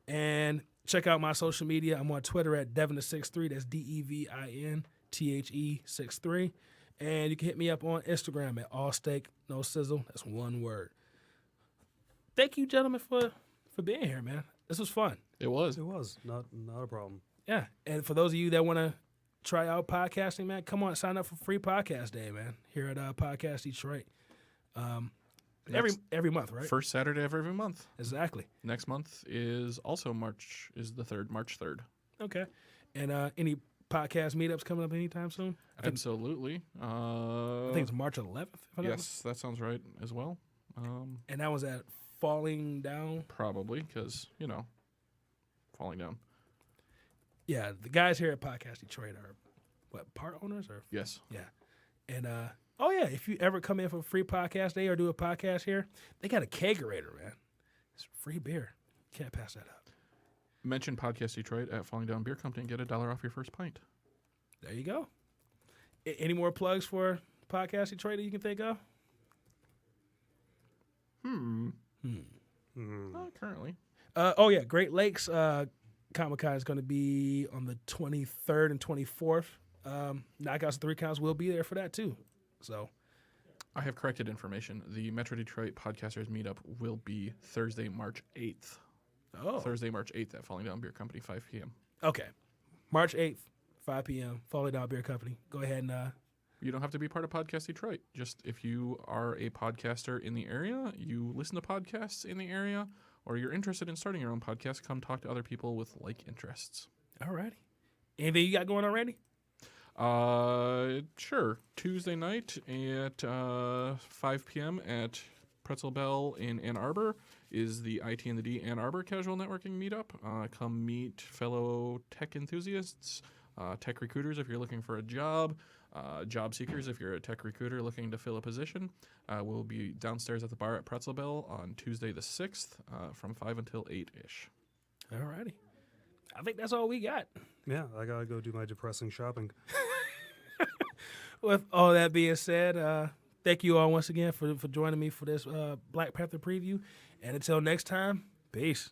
And check out my social media. I'm on Twitter at Devin63. That's DEVINTHE63. And you can hit me up on Instagram at all steak, no sizzle. That's one word. Thank you, gentlemen, for being here, man. This was fun. It was. It was not a problem. Yeah. And for those of you that want to try out podcasting, man, come on, sign up for free podcast day, man, here at Podcast Detroit. Every month, right? First Saturday of every month. Exactly. Next month is also March 3rd. Okay. And any podcast meetups coming up anytime soon? Absolutely. I think it's March 11th. Yes, that sounds right as well. And that was at Falling Down? Probably, because, falling down. Yeah, the guys here at Podcast Detroit are, part owners? Or Yes. Yeah. And, if you ever come in for a free podcast day or do a podcast here, they got a kegerator, man. It's free beer. Can't pass that up. Mention Podcast Detroit at Falling Down Beer Company and get $1 off your first pint. There you go. Any more plugs for Podcast Detroit that you can think of? Not currently. Great Lakes Comic-Con is going to be on the 23rd and 24th. Knockouts and 3 Counts will be there for that, too. So, I have corrected information. The Metro Detroit Podcasters Meetup will be Thursday, March 8th. Oh. Thursday, March 8th at Falling Down Beer Company, 5 p.m. Okay. March 8th, 5 p.m., Falling Down Beer Company. Go ahead and... You don't have to be part of Podcast Detroit. Just if you are a podcaster in the area, you listen to podcasts in the area, or you're interested in starting your own podcast, come talk to other people with like interests. All righty. Anything you got going on, Randy? Sure. Tuesday night at 5 p.m. at Pretzel Bell in Ann Arbor is the IT and the D Ann Arbor Casual Networking Meetup. Come meet fellow tech enthusiasts, tech recruiters if you're looking for a job, job seekers if you're a tech recruiter looking to fill a position. We'll be downstairs at the bar at Pretzel Bell on Tuesday the 6th from 5 until 8-ish. All righty. I think that's all we got. Yeah, I gotta go do my depressing shopping. With all that being said, thank you all once again for joining me for this Black Panther preview. And until next time, peace.